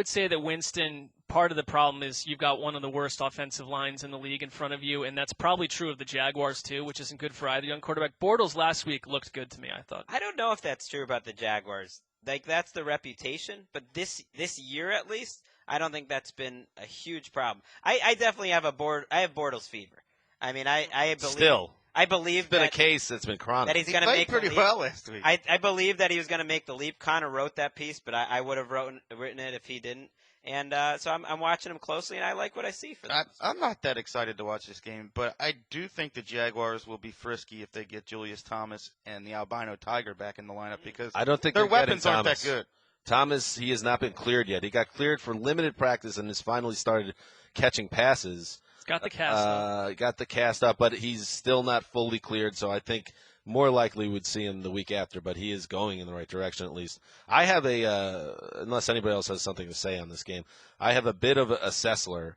say that Winston, part of the problem is you've got one of the worst offensive lines in the league in front of you, and that's probably true of the Jaguars too, which isn't good for either young quarterback. Bortles last week looked good to me, I thought. I don't know if that's true about the Jaguars. Like, that's the reputation, but this year at least, I don't think that's been a huge problem. I definitely have I have Bortles fever. I mean, I believe. Still. I believe it's been that, a case that's been chronic. That he's going to make pretty well last week. I believe that he was going to make the leap. Connor wrote that piece, but I would have written it if he didn't. And so I'm watching him closely, and I like what I see for them. I'm not that excited to watch this game, but I do think the Jaguars will be frisky if they get Julius Thomas and the albino tiger back in the lineup because I don't think their they're getting weapons aren't that Thomas. good. Thomas, he has not been cleared yet. He got cleared for limited practice and has finally started catching passes. He's got the cast up. Got the cast up, but he's still not fully cleared, so I think more likely we'd see him the week after, but he is going in the right direction at least. I have unless anybody else has something to say on this game, I have a bit of a Sessler.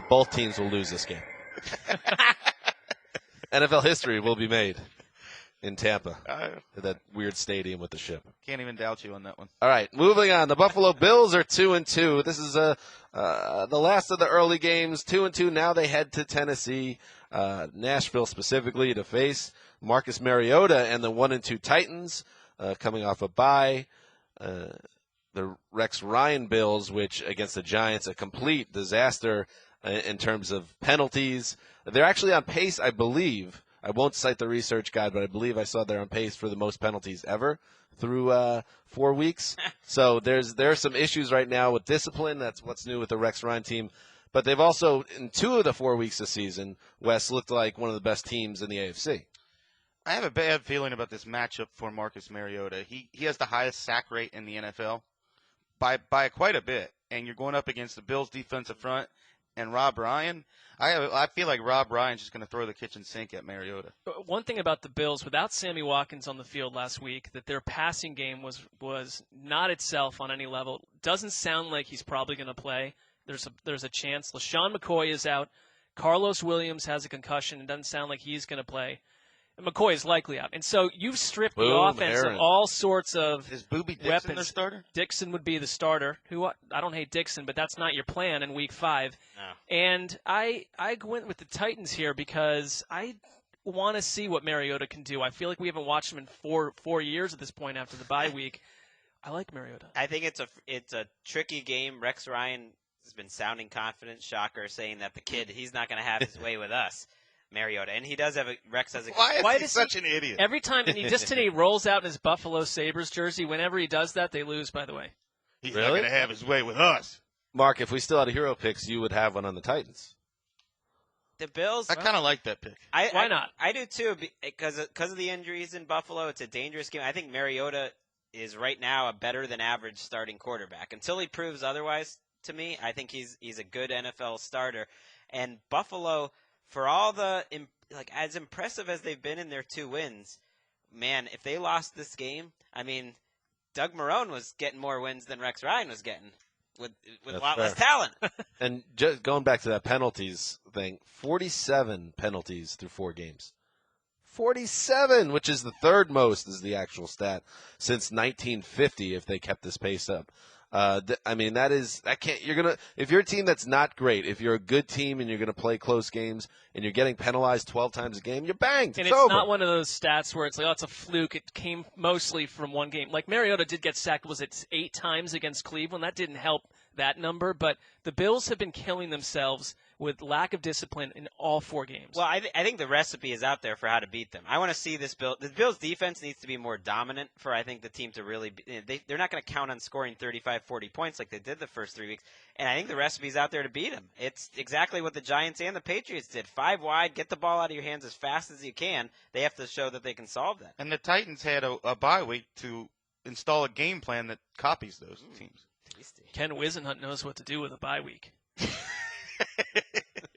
Both teams will lose this game. NFL history will be made in Tampa, that weird stadium with the ship. Can't even doubt you on that one. All right, moving on. The Buffalo Bills are 2-2. This is the last of the early games. 2-2. Now they head to Tennessee, Nashville specifically, to face Marcus Mariota and the 1-2 Titans, coming off a bye. The Rex Ryan Bills, which against the Giants, a complete disaster in terms of penalties. They're actually on pace, I believe. I won't cite the research guide, but I believe I saw they're on pace for the most penalties ever through 4 weeks. So there are some issues right now with discipline. That's what's new with the Rex Ryan team. But they've also, in 2 of the 4 weeks this season, Wes looked like one of the best teams in the AFC. I have a bad feeling about this matchup for Marcus Mariota. He has the highest sack rate in the NFL by quite a bit, and you're going up against the Bills' defensive front and Rob Ryan. I feel like Rob Ryan's just going to throw the kitchen sink at Mariota. One thing about the Bills, without Sammy Watkins on the field last week, that their passing game was not itself on any level. Doesn't sound like he's probably going to play. There's a chance. LaShawn McCoy is out. Carlos Williams has a concussion. It doesn't sound like he's going to play. And McCoy is likely out. And so you've stripped the offense of all sorts of Is Booby Dixon weapons. their starter? Dixon would be the starter. I don't hate Dixon, but that's not your plan in Week 5. No. And I went with the Titans here because I want to see what Mariota can do. I feel like we haven't watched him in four years at this point after the bye week. I like Mariota. I think it's a tricky game. Rex Ryan has been sounding confident, shocker, saying that the kid, he's not going to have his way with us. Mariota, and he does have Rex has a. Why is he such an idiot? Every time, and he just today rolls out in his Buffalo Sabres jersey. Whenever he does that, they lose. By the way, He's not going to have his way with us. Mark, if we still had hero picks, you would have one on the Titans. The Bills. I kind of like that pick. Why not? I do too, because of the injuries in Buffalo. It's a dangerous game. I think Mariota is right now a better than average starting quarterback. Until he proves otherwise, to me, I think he's a good NFL starter. And Buffalo, for all the as impressive as they've been in their 2 wins, man, if they lost this game, I mean, Doug Marrone was getting more wins than Rex Ryan was getting with a That's lot fair. less talent. And just going back to that penalties thing, 47 penalties through 4 games. 47, which is the third most, is the actual stat, since 1950 if they kept this pace up. If you're a team that's not great, if you're a good team and you're going to play close games and you're getting penalized 12 times a game, you're banged. And it's it's over. not one of those stats where it's like, oh, it's a fluke. It came mostly from one game. Like Mariota did get sacked, was it 8 times against Cleveland? That didn't help that number, but the Bills have been killing themselves with lack of discipline in all 4 games. Well, I think the recipe is out there for how to beat them. I want to see this the Bills' defense needs to be more dominant for, I think, the team to really they're not going to count on scoring 35, 40 points like they did the first 3 weeks. And I think the recipe is out there to beat them. It's exactly what the Giants and the Patriots did. 5 wide, get the ball out of your hands as fast as you can. They have to show that they can solve that. And the Titans had a bye week to install a game plan that copies those teams. Tasty. Ken Wisenhunt knows what to do with a bye week.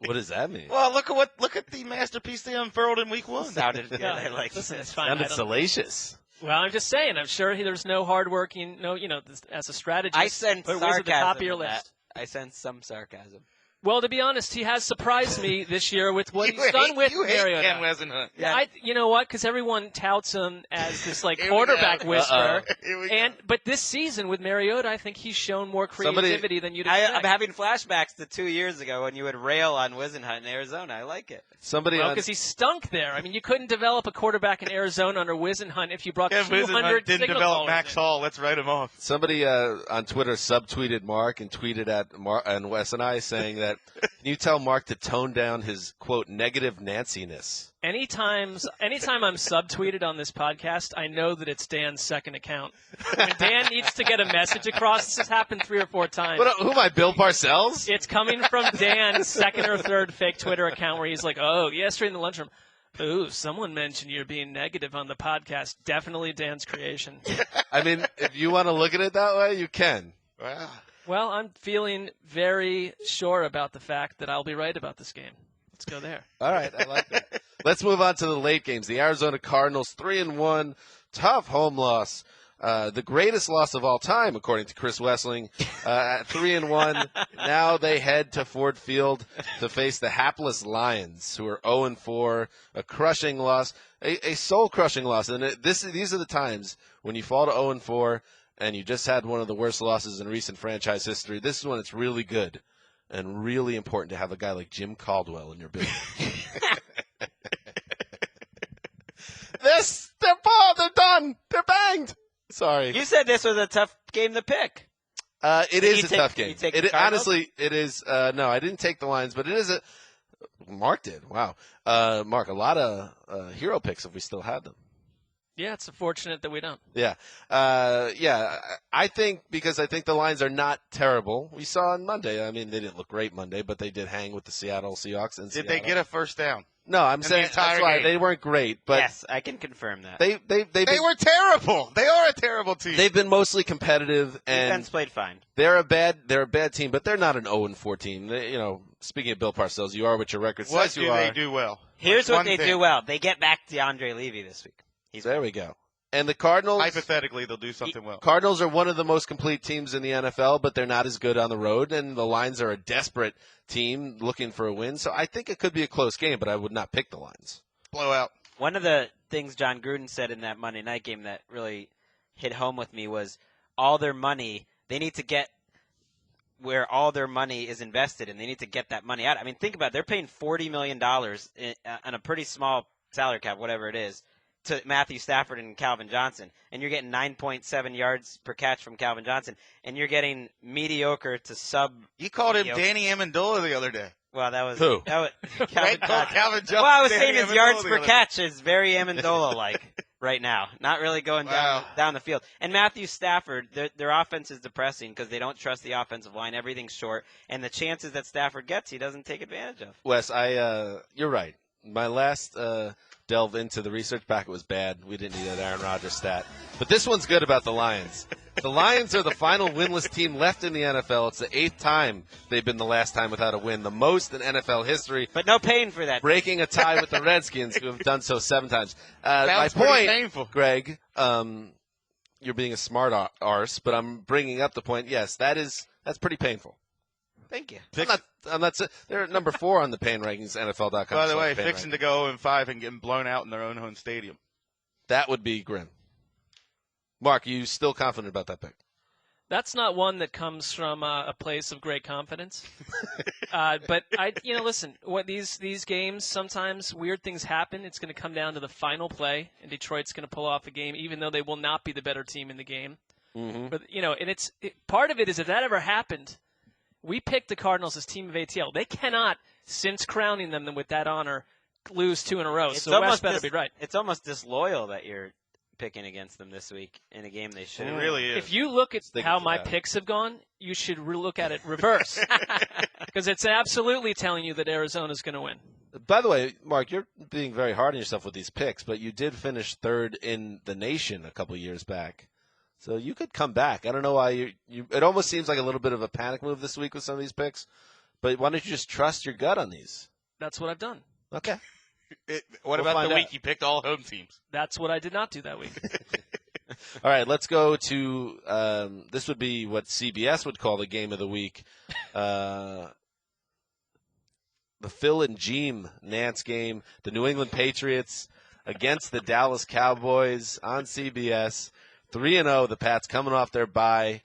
What does that mean? Well, look at the masterpiece they unfurled in week 1. Sounded good. Yeah, I like listen, that. it's fine. Sounded salacious. Well, I'm just saying. I'm sure there's no hardworking, as a strategist. I sense but it was at the top of your sarcasm in that. list. I sense some sarcasm. Well, to be honest, he has surprised me this year with what he's done with you hate Mariota. Ken Wisenhunt. Yeah, you know what? Because everyone touts him as this quarterback whisperer. But this season with Mariota, I think he's shown more creativity than you'd expect. I'm having flashbacks to 2 years ago when you would rail on Wisenhunt in Arizona. I like it. Because he stunk there. I mean, you couldn't develop a quarterback in Arizona under Wisenhunt if you brought Ken 200 Wisenhunt didn't signal develop callers Max in. Hall. Let's write him off. Somebody on Twitter subtweeted Mark and tweeted at Mark and Wes and I saying that, can you tell Mark to tone down his, quote, negative Nancy-ness? Anytime I'm subtweeted on this podcast, I know that it's Dan's second account. When Dan needs to get a message across, this has happened 3 or 4 times. Who am I, Bill Parcells? It's coming from Dan's second or third fake Twitter account where he's like, oh, yesterday in the lunchroom, ooh, someone mentioned you're being negative on the podcast. Definitely Dan's creation. I mean, if you want to look at it that way, you can. Wow. Well, I'm feeling very sure about the fact that I'll be right about this game. Let's go there. All right, I like that. Let's move on to the late games. The Arizona Cardinals, 3-1, tough home loss. The greatest loss of all time, according to Chris Wesseling, at 3-1. Now they head to Ford Field to face the hapless Lions, who are 0-4, a crushing loss, a soul-crushing loss. And these are the times when you fall to 0-4 and you just had one of the worst losses in recent franchise history. This is when it's really good and really important to have a guy like Jim Caldwell in your building. They're done. They're banged. Sorry. You said this was a tough game to pick. It is a tough game. You take the Cardinals? Honestly, it is. No, I didn't take the Lions, but it is a. Mark did. Wow. Mark, a lot of hero picks if we still had them. Yeah, it's unfortunate that we don't. Yeah. I think the Lions are not terrible. We saw on Monday. I mean, they didn't look great Monday, but they did hang with the Seattle Seahawks. Did they get a first down? No, I'm saying that's why they weren't great. But yes, I can confirm that. They were terrible. They are a terrible team. They've been mostly competitive, and defense played fine. They're a bad team, but they're not an 0-4 team. Speaking of Bill Parcells, you are what your record says you are. What do they do well? Here's what they do well. They get back DeAndre Levy this week. There we go. And the Cardinals, hypothetically, they'll do something well. Cardinals are one of the most complete teams in the NFL, but they're not as good on the road. And the Lions are a desperate team looking for a win. So I think it could be a close game, but I would not pick the Lions. Blowout. One of the things John Gruden said in that Monday night game that really hit home with me was all their money, they need to get where all their money is invested, and they need to get that money out. I mean, think about it. They're paying $40 million on a pretty small salary cap, whatever it is, to Matthew Stafford and Calvin Johnson, and you're getting 9.7 yards per catch from Calvin Johnson, and you're getting mediocre to sub. You called him Danny Amendola the other day. Well, that was who? Calvin Johnson. Well, I was saying his yards per catch is very Amendola-like right now, not really going down the field. And Matthew Stafford, their offense is depressing because they don't trust the offensive line. Everything's short, and the chances that Stafford gets, he doesn't take advantage of. Wes, you're right. My last delve into the research packet was bad. We didn't need that Aaron Rodgers stat. But this one's good about the Lions. The Lions are the final winless team left in the NFL. It's the 8th time they've been the last time without a win, the most in NFL history. But no pain for that. Breaking a tie with the Redskins, who have done so 7 times. My Sounds pretty point, painful. Greg, you're being a smart arse, but I'm bringing up the point. Yes, that's pretty painful. Thank you. I'm not. They're number 4 on the pain rankings. NFL.com. By the way, pain fixing rankings. to go 0-5 and getting blown out in their own home stadium. That would be grim. Mark, you still confident about that pick? That's not one that comes from a place of great confidence. But listen, what these games, sometimes weird things happen. It's going to come down to the final play, and Detroit's going to pull off a game, even though they will not be the better team in the game. Mm-hmm. But and part of it is if that ever happened, we picked the Cardinals as team of ATL. They cannot, since crowning them with that honor, lose 2 in a row. So Wes better be right. It's almost disloyal that you're picking against them this week in a game they should. It really is. If you look at how my picks have gone, you should look at it reverse. Because it's absolutely telling you that Arizona's going to win. By the way, Mark, you're being very hard on yourself with these picks, but you did finish 3rd in the nation a couple years back. So you could come back. I don't know why you. It almost seems like a little bit of a panic move this week with some of these picks, but why don't you just trust your gut on these? That's what I've done. Okay. What about the week you picked all home teams? That's what I did not do that week. All right, let's go to this would be what CBS would call the game of the week. The Phil and Jeem Nance game, the New England Patriots against the Dallas Cowboys on CBS. 3-0, the Pats coming off their bye.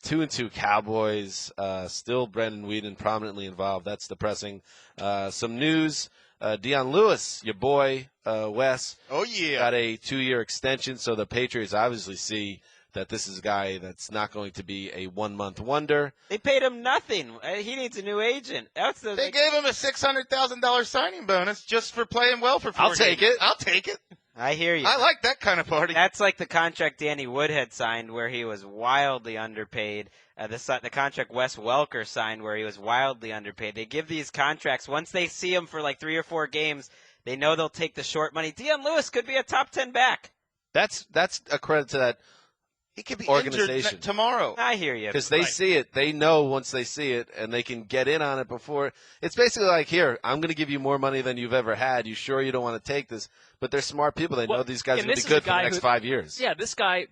2-2 Cowboys. Still Brendan Whedon prominently involved. That's depressing. Some news. Deion Lewis, your boy, Wes. Oh, yeah. Got a 2-year extension, so the Patriots obviously see that this is a guy that's not going to be a 1-month wonder. They paid him nothing. He needs a new agent. They gave him a $600,000 signing bonus just for playing well for 4 I'll take games. it. I'll take it. I hear you. I like that kind of party. That's like the contract Danny Woodhead signed where he was wildly underpaid. The contract Wes Welker signed where he was wildly underpaid. They give these contracts, once they see him for like 3 or 4 games, they know they'll take the short money. Deion Lewis could be a top 10 back. That's a credit to that he could be organization injured tomorrow. I hear you. because they see it. They know once they see it, and they can get in on it before. It's basically like, here, I'm going to give you more money than you've ever had. You sure you don't want to take this? But they're smart people. They know these guys are going to be good for the next 5 years. Yeah, this guy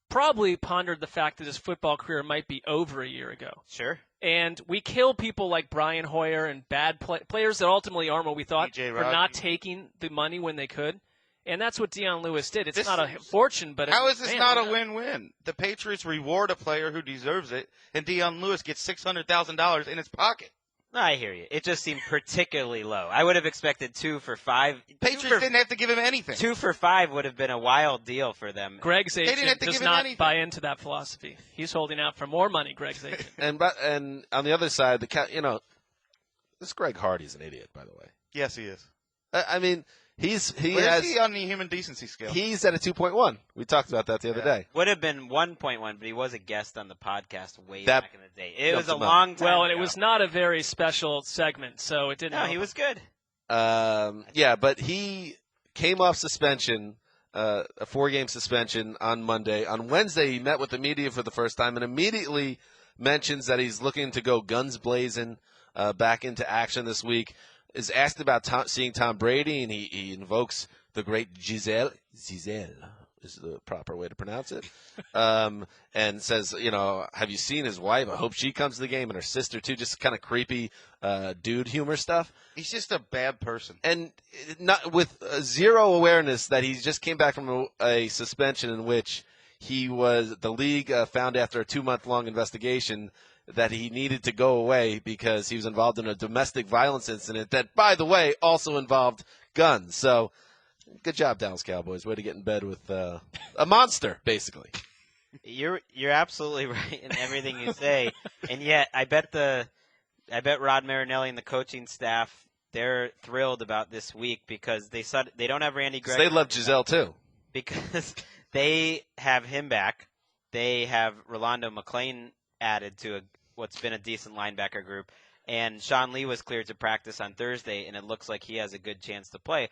probably pondered the fact that his football career might be over a year ago. Sure. And we kill people like Brian Hoyer and bad players that ultimately aren't what we thought DJ for Rocky. not taking the money when they could. And that's what Deion Lewis did. It's not a fortune, but how is this not a win-win? The Patriots reward a player who deserves it, and Deion Lewis gets $600,000 in his pocket. I hear you. It just seemed particularly low. I would have expected 2 for 5. Patriots didn't have to give him anything. 2 for 5 would have been a wild deal for them. Greg's didn't have agent to does give him not anything. buy into that philosophy. He's holding out for more money, Greg's agent. And on the other side, this Greg Hardy's an idiot, by the way. Yes, he is. I mean, he Where has. is he on the human decency scale? He's at a 2.1. We talked about that the other day. Would have been 1.1, but he was a guest on the podcast way That back in the day. It was a jumped him up. long time Well, ago. and it was not a very special segment, so it didn't No, help he him. was good. Yeah, but he came off suspension, a 4-game suspension on Monday. On Wednesday, he met with the media for the first time and immediately mentions that he's looking to go guns blazing back into action this week. Is asked about seeing Tom Brady, and he invokes the great Giselle is the proper way to pronounce it, and says, have you seen his wife? I hope she comes to the game, and her sister too. Just kind of creepy dude humor stuff. He's just a bad person. And not with zero awareness that he just came back from a suspension in which the league found after a 2-month-long investigation that he needed to go away because he was involved in a domestic violence incident that, by the way, also involved guns. So, good job, Dallas Cowboys. Way to get in bed with a monster, basically. You're absolutely right in everything you say, and yet I bet Rod Marinelli and the coaching staff, they're thrilled about this week because they don't have Randy Gregg. They love Giselle too because they have him back. They have Rolando McClain added to what's been a decent linebacker group. And Sean Lee was cleared to practice on Thursday, and it looks like he has a good chance to play.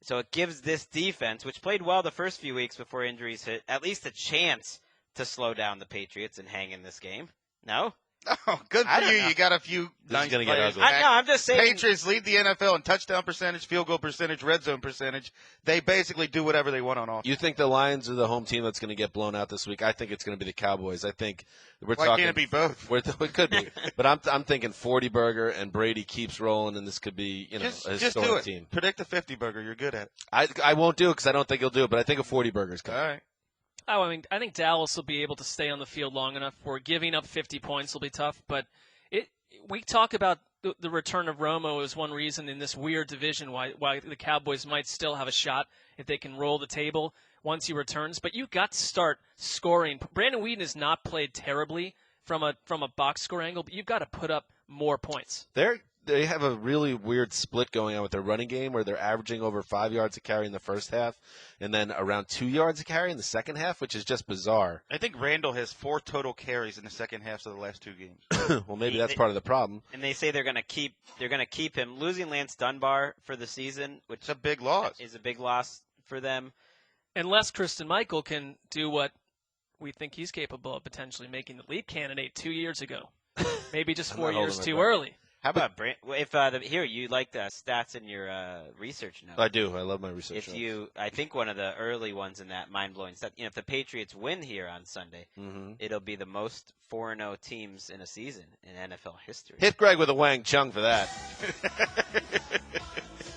So it gives this defense, which played well the first few weeks before injuries hit, at least a chance to slow down the Patriots and hang in this game. No? Oh, good for you. You got a few This is nice gonna get players. ugly. I'm just saying. Patriots lead the NFL in touchdown percentage, field goal percentage, red zone percentage. They basically do whatever they want on offense. You think the Lions are the home team that's going to get blown out this week? I think it's going to be the Cowboys. I think we're Why talking. can't it be both? It could be, but I'm thinking 40 burger and Brady keeps rolling, and this could be a Just historic do it. team. Predict a 50 burger. You're good at it. I won't do it because I don't think he'll do it, but I think a 40 burger is All coming. right. Oh, I mean, I think Dallas will be able to stay on the field long enough where giving up 50 points will be tough. But we talk about the return of Romo as one reason in this weird division why the Cowboys might still have a shot if they can roll the table once he returns. But you've got to start scoring. Brandon Weeden has not played terribly from a box score angle, but you've got to put up more points. They have a really weird split going on with their running game where they're averaging over 5 yards a carry in the first half and then around 2 yards a carry in the second half, which is just bizarre. I think Randall has 4 total carries in the second half of the last 2 games. Well, maybe that's part of the problem. And they say they're going to keep him. Losing Lance Dunbar for the season, which It's a big loss. is a big loss for them. Unless Christian Michael can do what we think he's capable of potentially making the lead candidate 2 years ago. Maybe just 4 years holding my too breath. How early. about here you like the stats in your research note? I do. I love my research. I think one of the early ones in that mind-blowing stat. If the Patriots win here on Sunday, it'll be the most 4-0 teams in a season in NFL history. Hit Greg with a Wang Chung for that.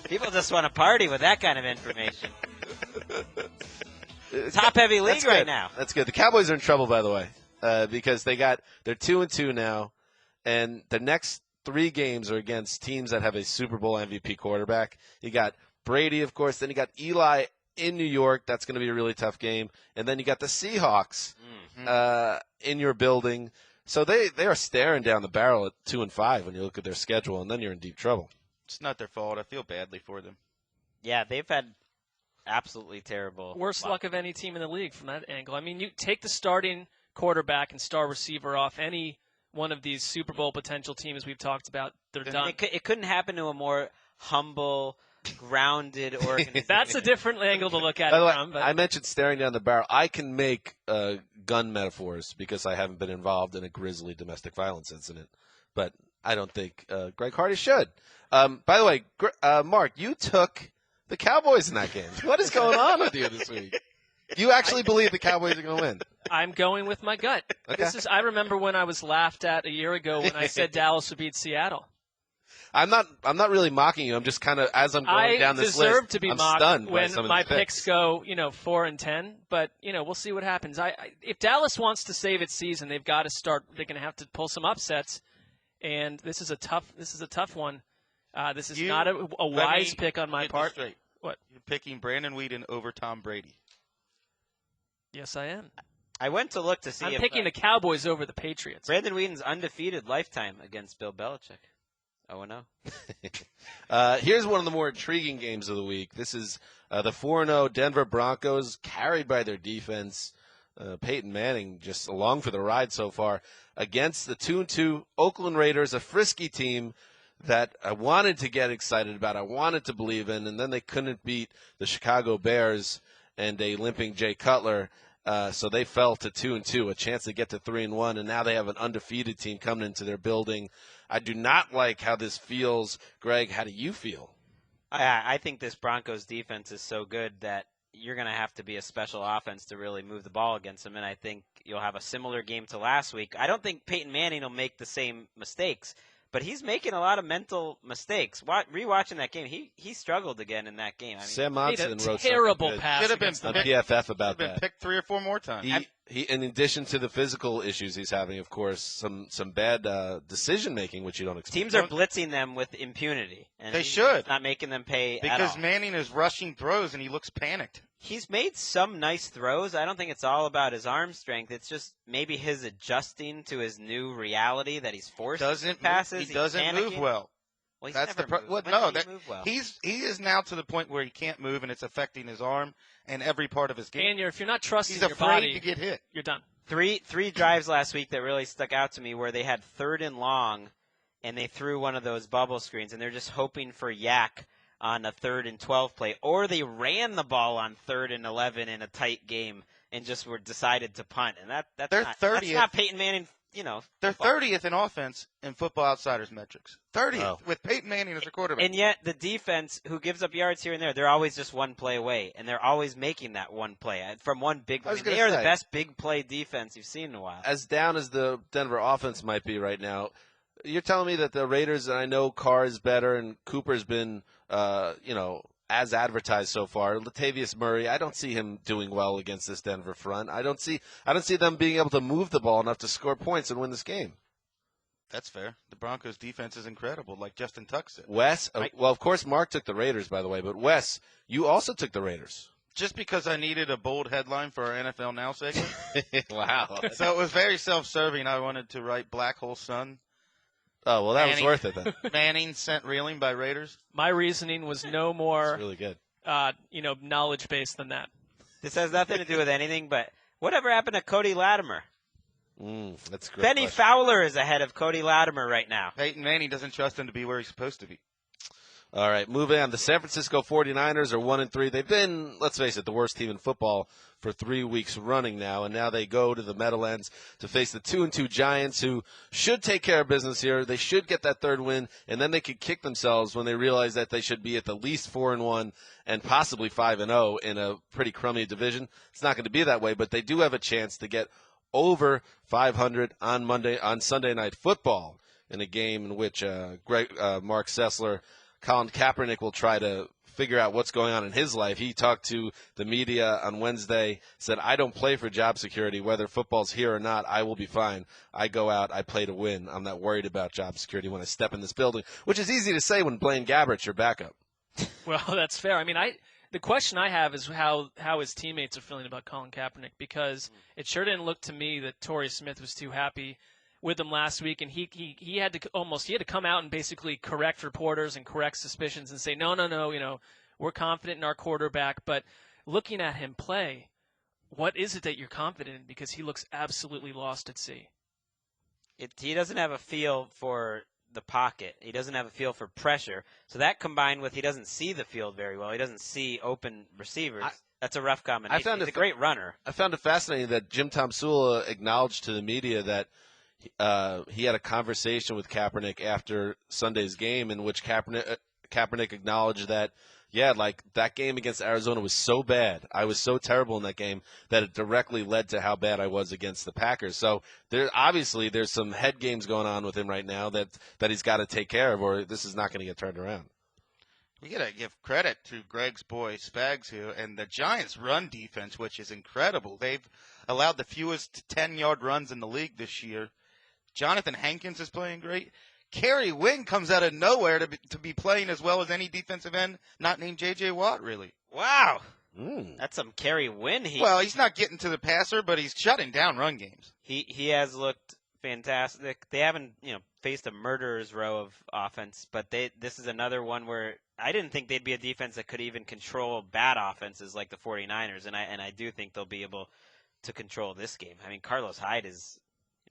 People just want to party with that kind of information. Top-heavy league That's right good. now. That's good. The Cowboys are in trouble, by the way, because they're 2-2 now, and the next 3 games are against teams that have a Super Bowl MVP quarterback. You got Brady, of course. Then you got Eli in New York. That's going to be a really tough game. And then you got the Seahawks in your building. So they are staring down the barrel at 2-5 when you look at their schedule, and then you're in deep trouble. It's not their fault. I feel badly for them. Yeah, they've had absolutely terrible. Worst luck of any team in the league from that angle. I mean, you take the starting quarterback and star receiver off any one of these Super Bowl potential teams we've talked about, they're done. It couldn't happen to a more humble, grounded organization. That's a different angle to look at By the it way, from. But I mentioned staring down the barrel. I can make gun metaphors because I haven't been involved in a grisly domestic violence incident, but I don't think Greg Hardy should. By the way, Mark, you took the Cowboys in that game. What is going on with you this week? You actually believe the Cowboys are going to win? I'm going with my gut. Okay. I remember when I was laughed at a year ago when I said Dallas would beat Seattle. I'm not really mocking you. I'm just kind of, as I'm going down this list, I deserve to be I'm mocked stunned by when some of my the picks go, 4-10. But we'll see what happens. If Dallas wants to save its season, they've got to start. They're going to have to pull some upsets, and this is a tough one. This is not a wise pick on my part. Straight. What? You're picking Brandon Weeden over Tom Brady. Yes, I am. I went to look to see I'm if picking the Cowboys over the Patriots. Brandon Weeden's undefeated lifetime against Bill Belichick. 0-0. Here's one of the more intriguing games of the week. This is the 4-0 Denver Broncos, carried by their defense. Peyton Manning just along for the ride so far against the 2-2 Oakland Raiders, a frisky team that I wanted to get excited about, I wanted to believe in, and then they couldn't beat the Chicago Bears and a limping Jay Cutler. So they fell to 2-2, a chance to get to 3-1, and now they have an undefeated team coming into their building. I do not like how this feels. Greg, how do you feel? I think this Broncos defense is so good that you're going to have to be a special offense to really move the ball against them, and I think you'll have a similar game to last week. I don't think Peyton Manning will make the same mistakes, but he's making a lot of mental mistakes. Rewatching that game, he struggled again in that game. I mean, Sam made a Monson wrote terrible something pass Should have been against on them. PFF about been that. picked 3 or 4 more times. He, in addition to the physical issues he's having, of course, some bad decision making, which you don't expect. teams are blitzing them with impunity. And They he's should. not making them pay at Because all. Manning is rushing throws and he looks panicked. He's made some nice throws. I don't think it's all about his arm strength. It's just maybe his adjusting to his new reality that he's forced to passes. He doesn't move well. Well, he's That's never the moved. well, When no. did That, he move well? he is now to the point where he can't move and it's affecting his arm and every part of his game. And if you're not trusting He's your afraid body, to get hit. you're done. Three drives last week that really stuck out to me where they had 3rd and long, and they threw one of those bubble screens, and they're just hoping for yak on a 3rd and 12 play, or they ran the ball on 3rd and 11 in a tight game and just decided to punt, and that's not Peyton Manning They're 30th in offense in Football Outsiders metrics. 30th with Peyton Manning as their quarterback. And yet the defense, who gives up yards here and there, they're always just one play away, and they're always making that one play from one big play. They are the best big play defense you've seen in a while. As down as the Denver offense might be right now, you're telling me that the Raiders, and I know Carr is better and Cooper's been, as advertised so far. Latavius Murray, I don't see him doing well against this Denver front. I don't see them being able to move the ball enough to score points and win this game. That's fair. The Broncos' defense is incredible, like Justin Tuck said. Wes, well, of course, Mark took the Raiders, by the way, but Wes, you also took the Raiders. Just because I needed a bold headline for our NFL Now segment. Wow. So it was very self-serving. I wanted to write Black Hole Sun. Oh, well, that was worth it then. Manning sent reeling by Raiders. My reasoning was no more That's really good. Knowledge-based than that. This has nothing to do with anything, but whatever happened to Cody Latimer? That's great. Benny Fowler is ahead of Cody Latimer right now. Peyton Manning doesn't trust him to be where he's supposed to be. All right, moving on. The San Francisco 49ers are 1-3. They've been, let's face it, the worst team in football for 3 weeks running now, and now they go to the Meadowlands to face the 2-2 Giants, who should take care of business here. They should get that third win, and then they could kick themselves when they realize that they should be at the least 4-1 and possibly 5-0 in a pretty crummy division. It's not going to be that way, but they do have a chance to get over 500 on Sunday Night Football in a game in which Marc Sessler, Colin Kaepernick will try to figure out what's going on in his life. He talked to the media on Wednesday, said, I don't play for job security. Whether football's here or not, I will be fine. I go out, I play to win. I'm not worried about job security when I step in this building, which is easy to say when Blaine Gabbert's your backup. Well, that's fair. I mean, the question I have is how his teammates are feeling about Colin Kaepernick, because it sure didn't look to me that Torrey Smith was too happy with him last week, and he had to come out and basically correct reporters and correct suspicions and say, no, we're confident in our quarterback. But looking at him play, what is it that you're confident in? Because he looks absolutely lost at sea. He doesn't have a feel for the pocket. He doesn't have a feel for pressure. So that combined with he doesn't see the field very well. He doesn't see open receivers. That's a rough combination. He's a great runner. I found it fascinating that Jim Tomsula acknowledged to the media that he had a conversation with Kaepernick after Sunday's game in which Kaepernick acknowledged that, that game against Arizona was so bad. I was so terrible in that game that it directly led to how bad I was against the Packers. So there's some head games going on with him right now that he's got to take care of, or this is not going to get turned around. We got to give credit to Greg's boy Spags here and the Giants' run defense, which is incredible. They've allowed the fewest 10-yard runs in the league this year. Jonathan Hankins is playing great. Kerry Wynn comes out of nowhere to be playing as well as any defensive end not named J.J. Watt, really. Wow. That's some Kerry Wynn. Well, he's not getting to the passer, but he's shutting down run games. He has looked fantastic. They haven't, faced a murderer's row of offense, but this is another one where I didn't think they'd be a defense that could even control bad offenses like the 49ers, and I do think they'll be able to control this game. I mean, Carlos Hyde is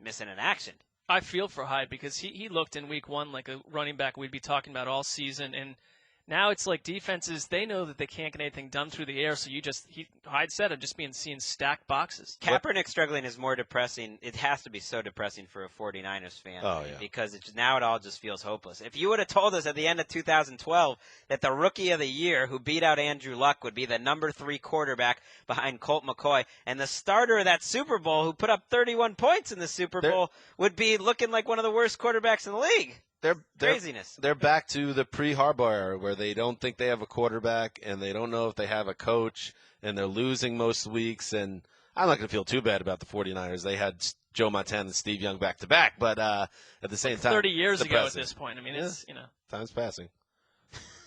missing in action. I feel for Hyde because he looked in week one like a running back we'd be talking about all season, and now it's like defenses, they know that they can't get anything done through the air, so Hyde said, I'm just seeing stacked boxes. Kaepernick struggling is more depressing. It has to be so depressing for a 49ers fan. Because now it all just feels hopeless. If you would have told us at the end of 2012 that the rookie of the year who beat out Andrew Luck would be the number 3 quarterback behind Colt McCoy, and the starter of that Super Bowl who put up 31 points in the Super Bowl would be looking like one of the worst quarterbacks in the league. Craziness. They're back to the pre-Harbaugh era where they don't think they have a quarterback and they don't know if they have a coach and they're losing most weeks. And I'm not going to feel too bad about the 49ers. They had Joe Montana and Steve Young back-to-back, but at the same time, 30 years ago at this point. I mean, it's, time's passing.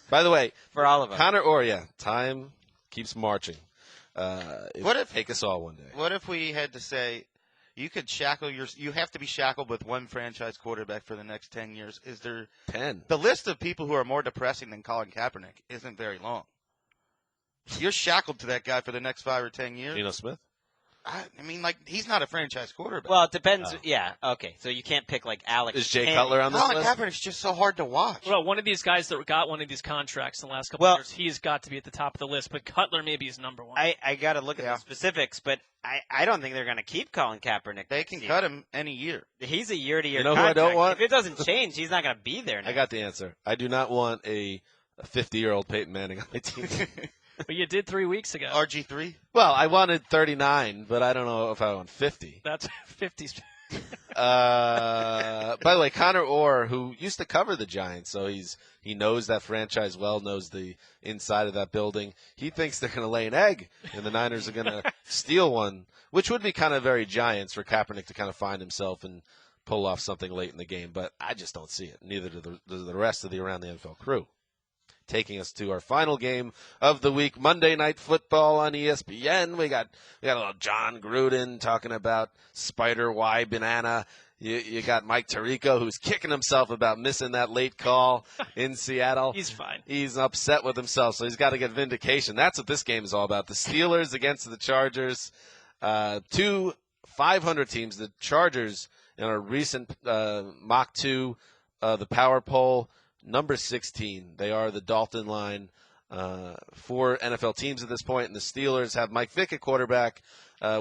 By the way, for all of us. Connor time keeps marching. Take us all one day. What if we had to say, you have to be shackled with one franchise quarterback for the next 10 years. Is there 10? The list of people who are more depressing than Colin Kaepernick isn't very long. You're shackled to that guy for the next 5 or 10 years. Geno Smith? I mean, like, he's not a franchise quarterback. Well, it depends. Oh. Yeah. Okay. So you can't pick like Alex. Is Jay Kane. Cutler on this Colin list? Kaepernick's just so hard to watch. Well, one of these guys that got one of these contracts in the last couple of years, he's got to be at the top of the list. But Cutler maybe is number one. I got to look at the specifics, but I don't think they're going to keep Colin Kaepernick. They can cut him any year. He's a year-to-year You know who I contract. don't want? If it doesn't change, he's not going to be there now. I got the answer. I do not want a 50-year-old Peyton Manning on my team. But you did 3 weeks ago. RG3? Well, I wanted 39, but I don't know if I want 50. That's 50. By the way, Connor Orr, who used to cover the Giants, so he knows that franchise well, knows the inside of that building. He thinks they're going to lay an egg, and the Niners are going to steal one, which would be kind of very Giants for Kaepernick to kind of find himself and pull off something late in the game. But I just don't see it. Neither do the rest of the Around the NFL crew. Taking us to our final game of the week, Monday Night Football on ESPN. We got a little John Gruden talking about Spider Y Banana. You got Mike Tirico, who's kicking himself about missing that late call in Seattle. He's fine. He's upset with himself, so he's got to get vindication. That's what this game is all about. The Steelers against the Chargers. 2 500 teams. The Chargers in a recent mock 2, the power poll, number 16. They are the Dalton line for NFL teams at this point, and the Steelers have Mike Vick at quarterback,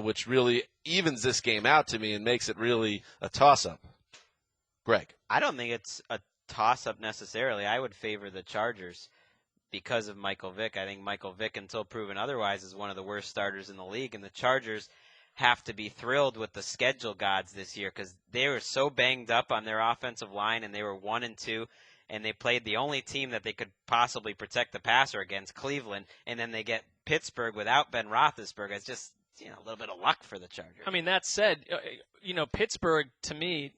which really evens this game out to me and makes it really a toss-up. Greg. I don't think it's a toss-up necessarily. I would favor the Chargers because of Michael Vick. I think Michael Vick, until proven otherwise, is one of the worst starters in the league, and the Chargers have to be thrilled with the schedule gods this year because they were so banged up on their offensive line, and they were 1-2. And they played the only team that they could possibly protect the passer against, Cleveland, and then they get Pittsburgh without Ben Roethlisberger. It's just, a little bit of luck for the Chargers. I mean, that said, Pittsburgh, to me,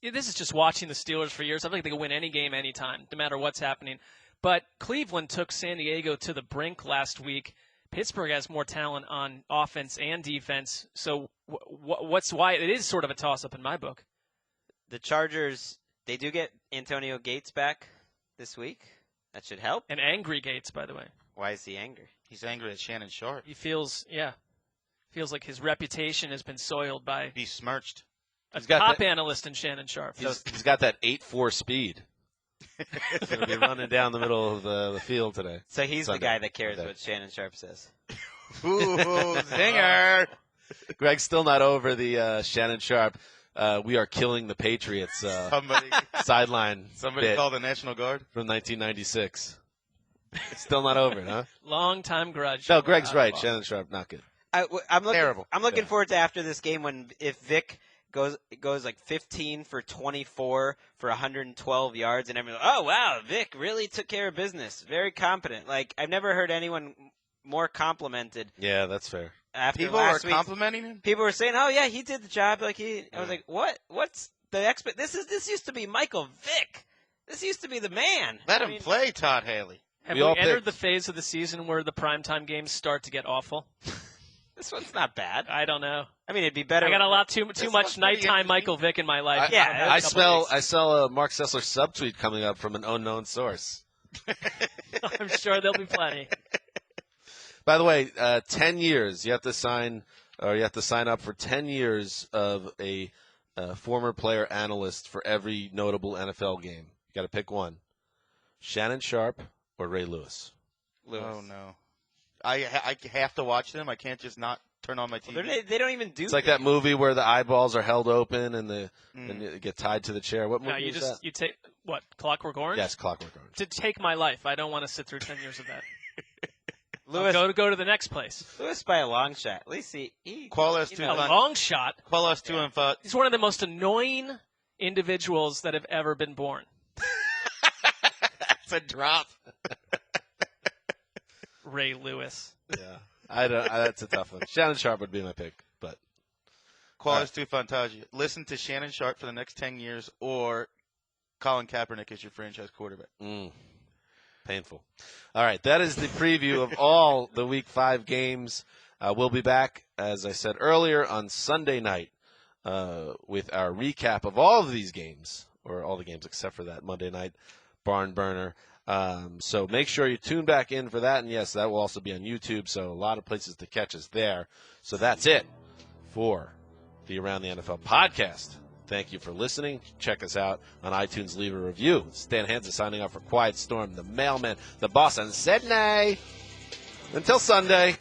this is just watching the Steelers for years. I think they can win any game, anytime, no matter what's happening. But Cleveland took San Diego to the brink last week. Pittsburgh has more talent on offense and defense. So what's why it is sort of a toss-up in my book. The Chargers, they do get Antonio Gates back this week. That should help. And angry Gates, by the way. Why is he angry? He's angry at Shannon Sharp. He feels like his reputation has been soiled by besmirched. A top analyst in Shannon Sharp. He's got that 8.4 speed. He's going to be running down the middle of the field today. So he's the guy that cares what Shannon Sharp says. Ooh, zinger! Greg's still not over the Shannon Sharp. We are killing the Patriots sideline. Somebody called the National Guard from 1996. Still not over, huh? Long time grudge. No, Greg's right. Shannon Sharp, not good. Terrible. I'm looking forward to after this game if Vic goes like 15 for 24 for 112 yards, and everyone, oh wow, Vic really took care of business. Very competent. Like I've never heard anyone more complimented. Yeah, that's fair. After people were complimenting him. People were saying, "Oh yeah, he did the job." I was like, "What? What's the This used to be Michael Vick. This used to be the man." Let him play, Todd Haley. Have we entered the phase of the season where the primetime games start to get awful? This one's not bad. I don't know. I mean, it'd be better. I got a lot too much nighttime Michael Vick in my life. I saw a Marc Sessler subtweet coming up from an unknown source. I'm sure there'll be plenty. By the way, 10 years. You have to sign up for 10 years of a former player analyst for every notable NFL game. You got to pick one: Shannon Sharp or Ray Lewis. Oh no, I have to watch them. I can't just not turn on my TV. Well, they don't even do. It's like that movie where the eyeballs are held open and you get tied to the chair. What movie is that? You take what? Clockwork Orange? Yes, Clockwork Orange. To take my life, I don't want to sit through 10 years of that. Lewis, go to the next place. Lewis by a long shot. At least he long shot. Qualos 2 and 5. He's one of the most annoying individuals that have ever been born. That's a drop. Ray Lewis. Yeah, that's a tough one. Shannon Sharp would be my pick, but Qualos 2 Fantasia. Listen to Shannon Sharp for the next 10 years, or Colin Kaepernick is your franchise quarterback. Painful. All right, that is the preview of all the Week 5 games. We'll be back, as I said earlier, on Sunday night with our recap of all of these games, or all the games except for that Monday night barn burner. So make sure you tune back in for that. And, yes, that will also be on YouTube, so a lot of places to catch us there. So that's it for the Around the NFL podcast. Thank you for listening. Check us out on iTunes. Leave a review. Stan Hanzus signing off for Quiet Storm, the mailman, the boss, and Sydney. Until Sunday.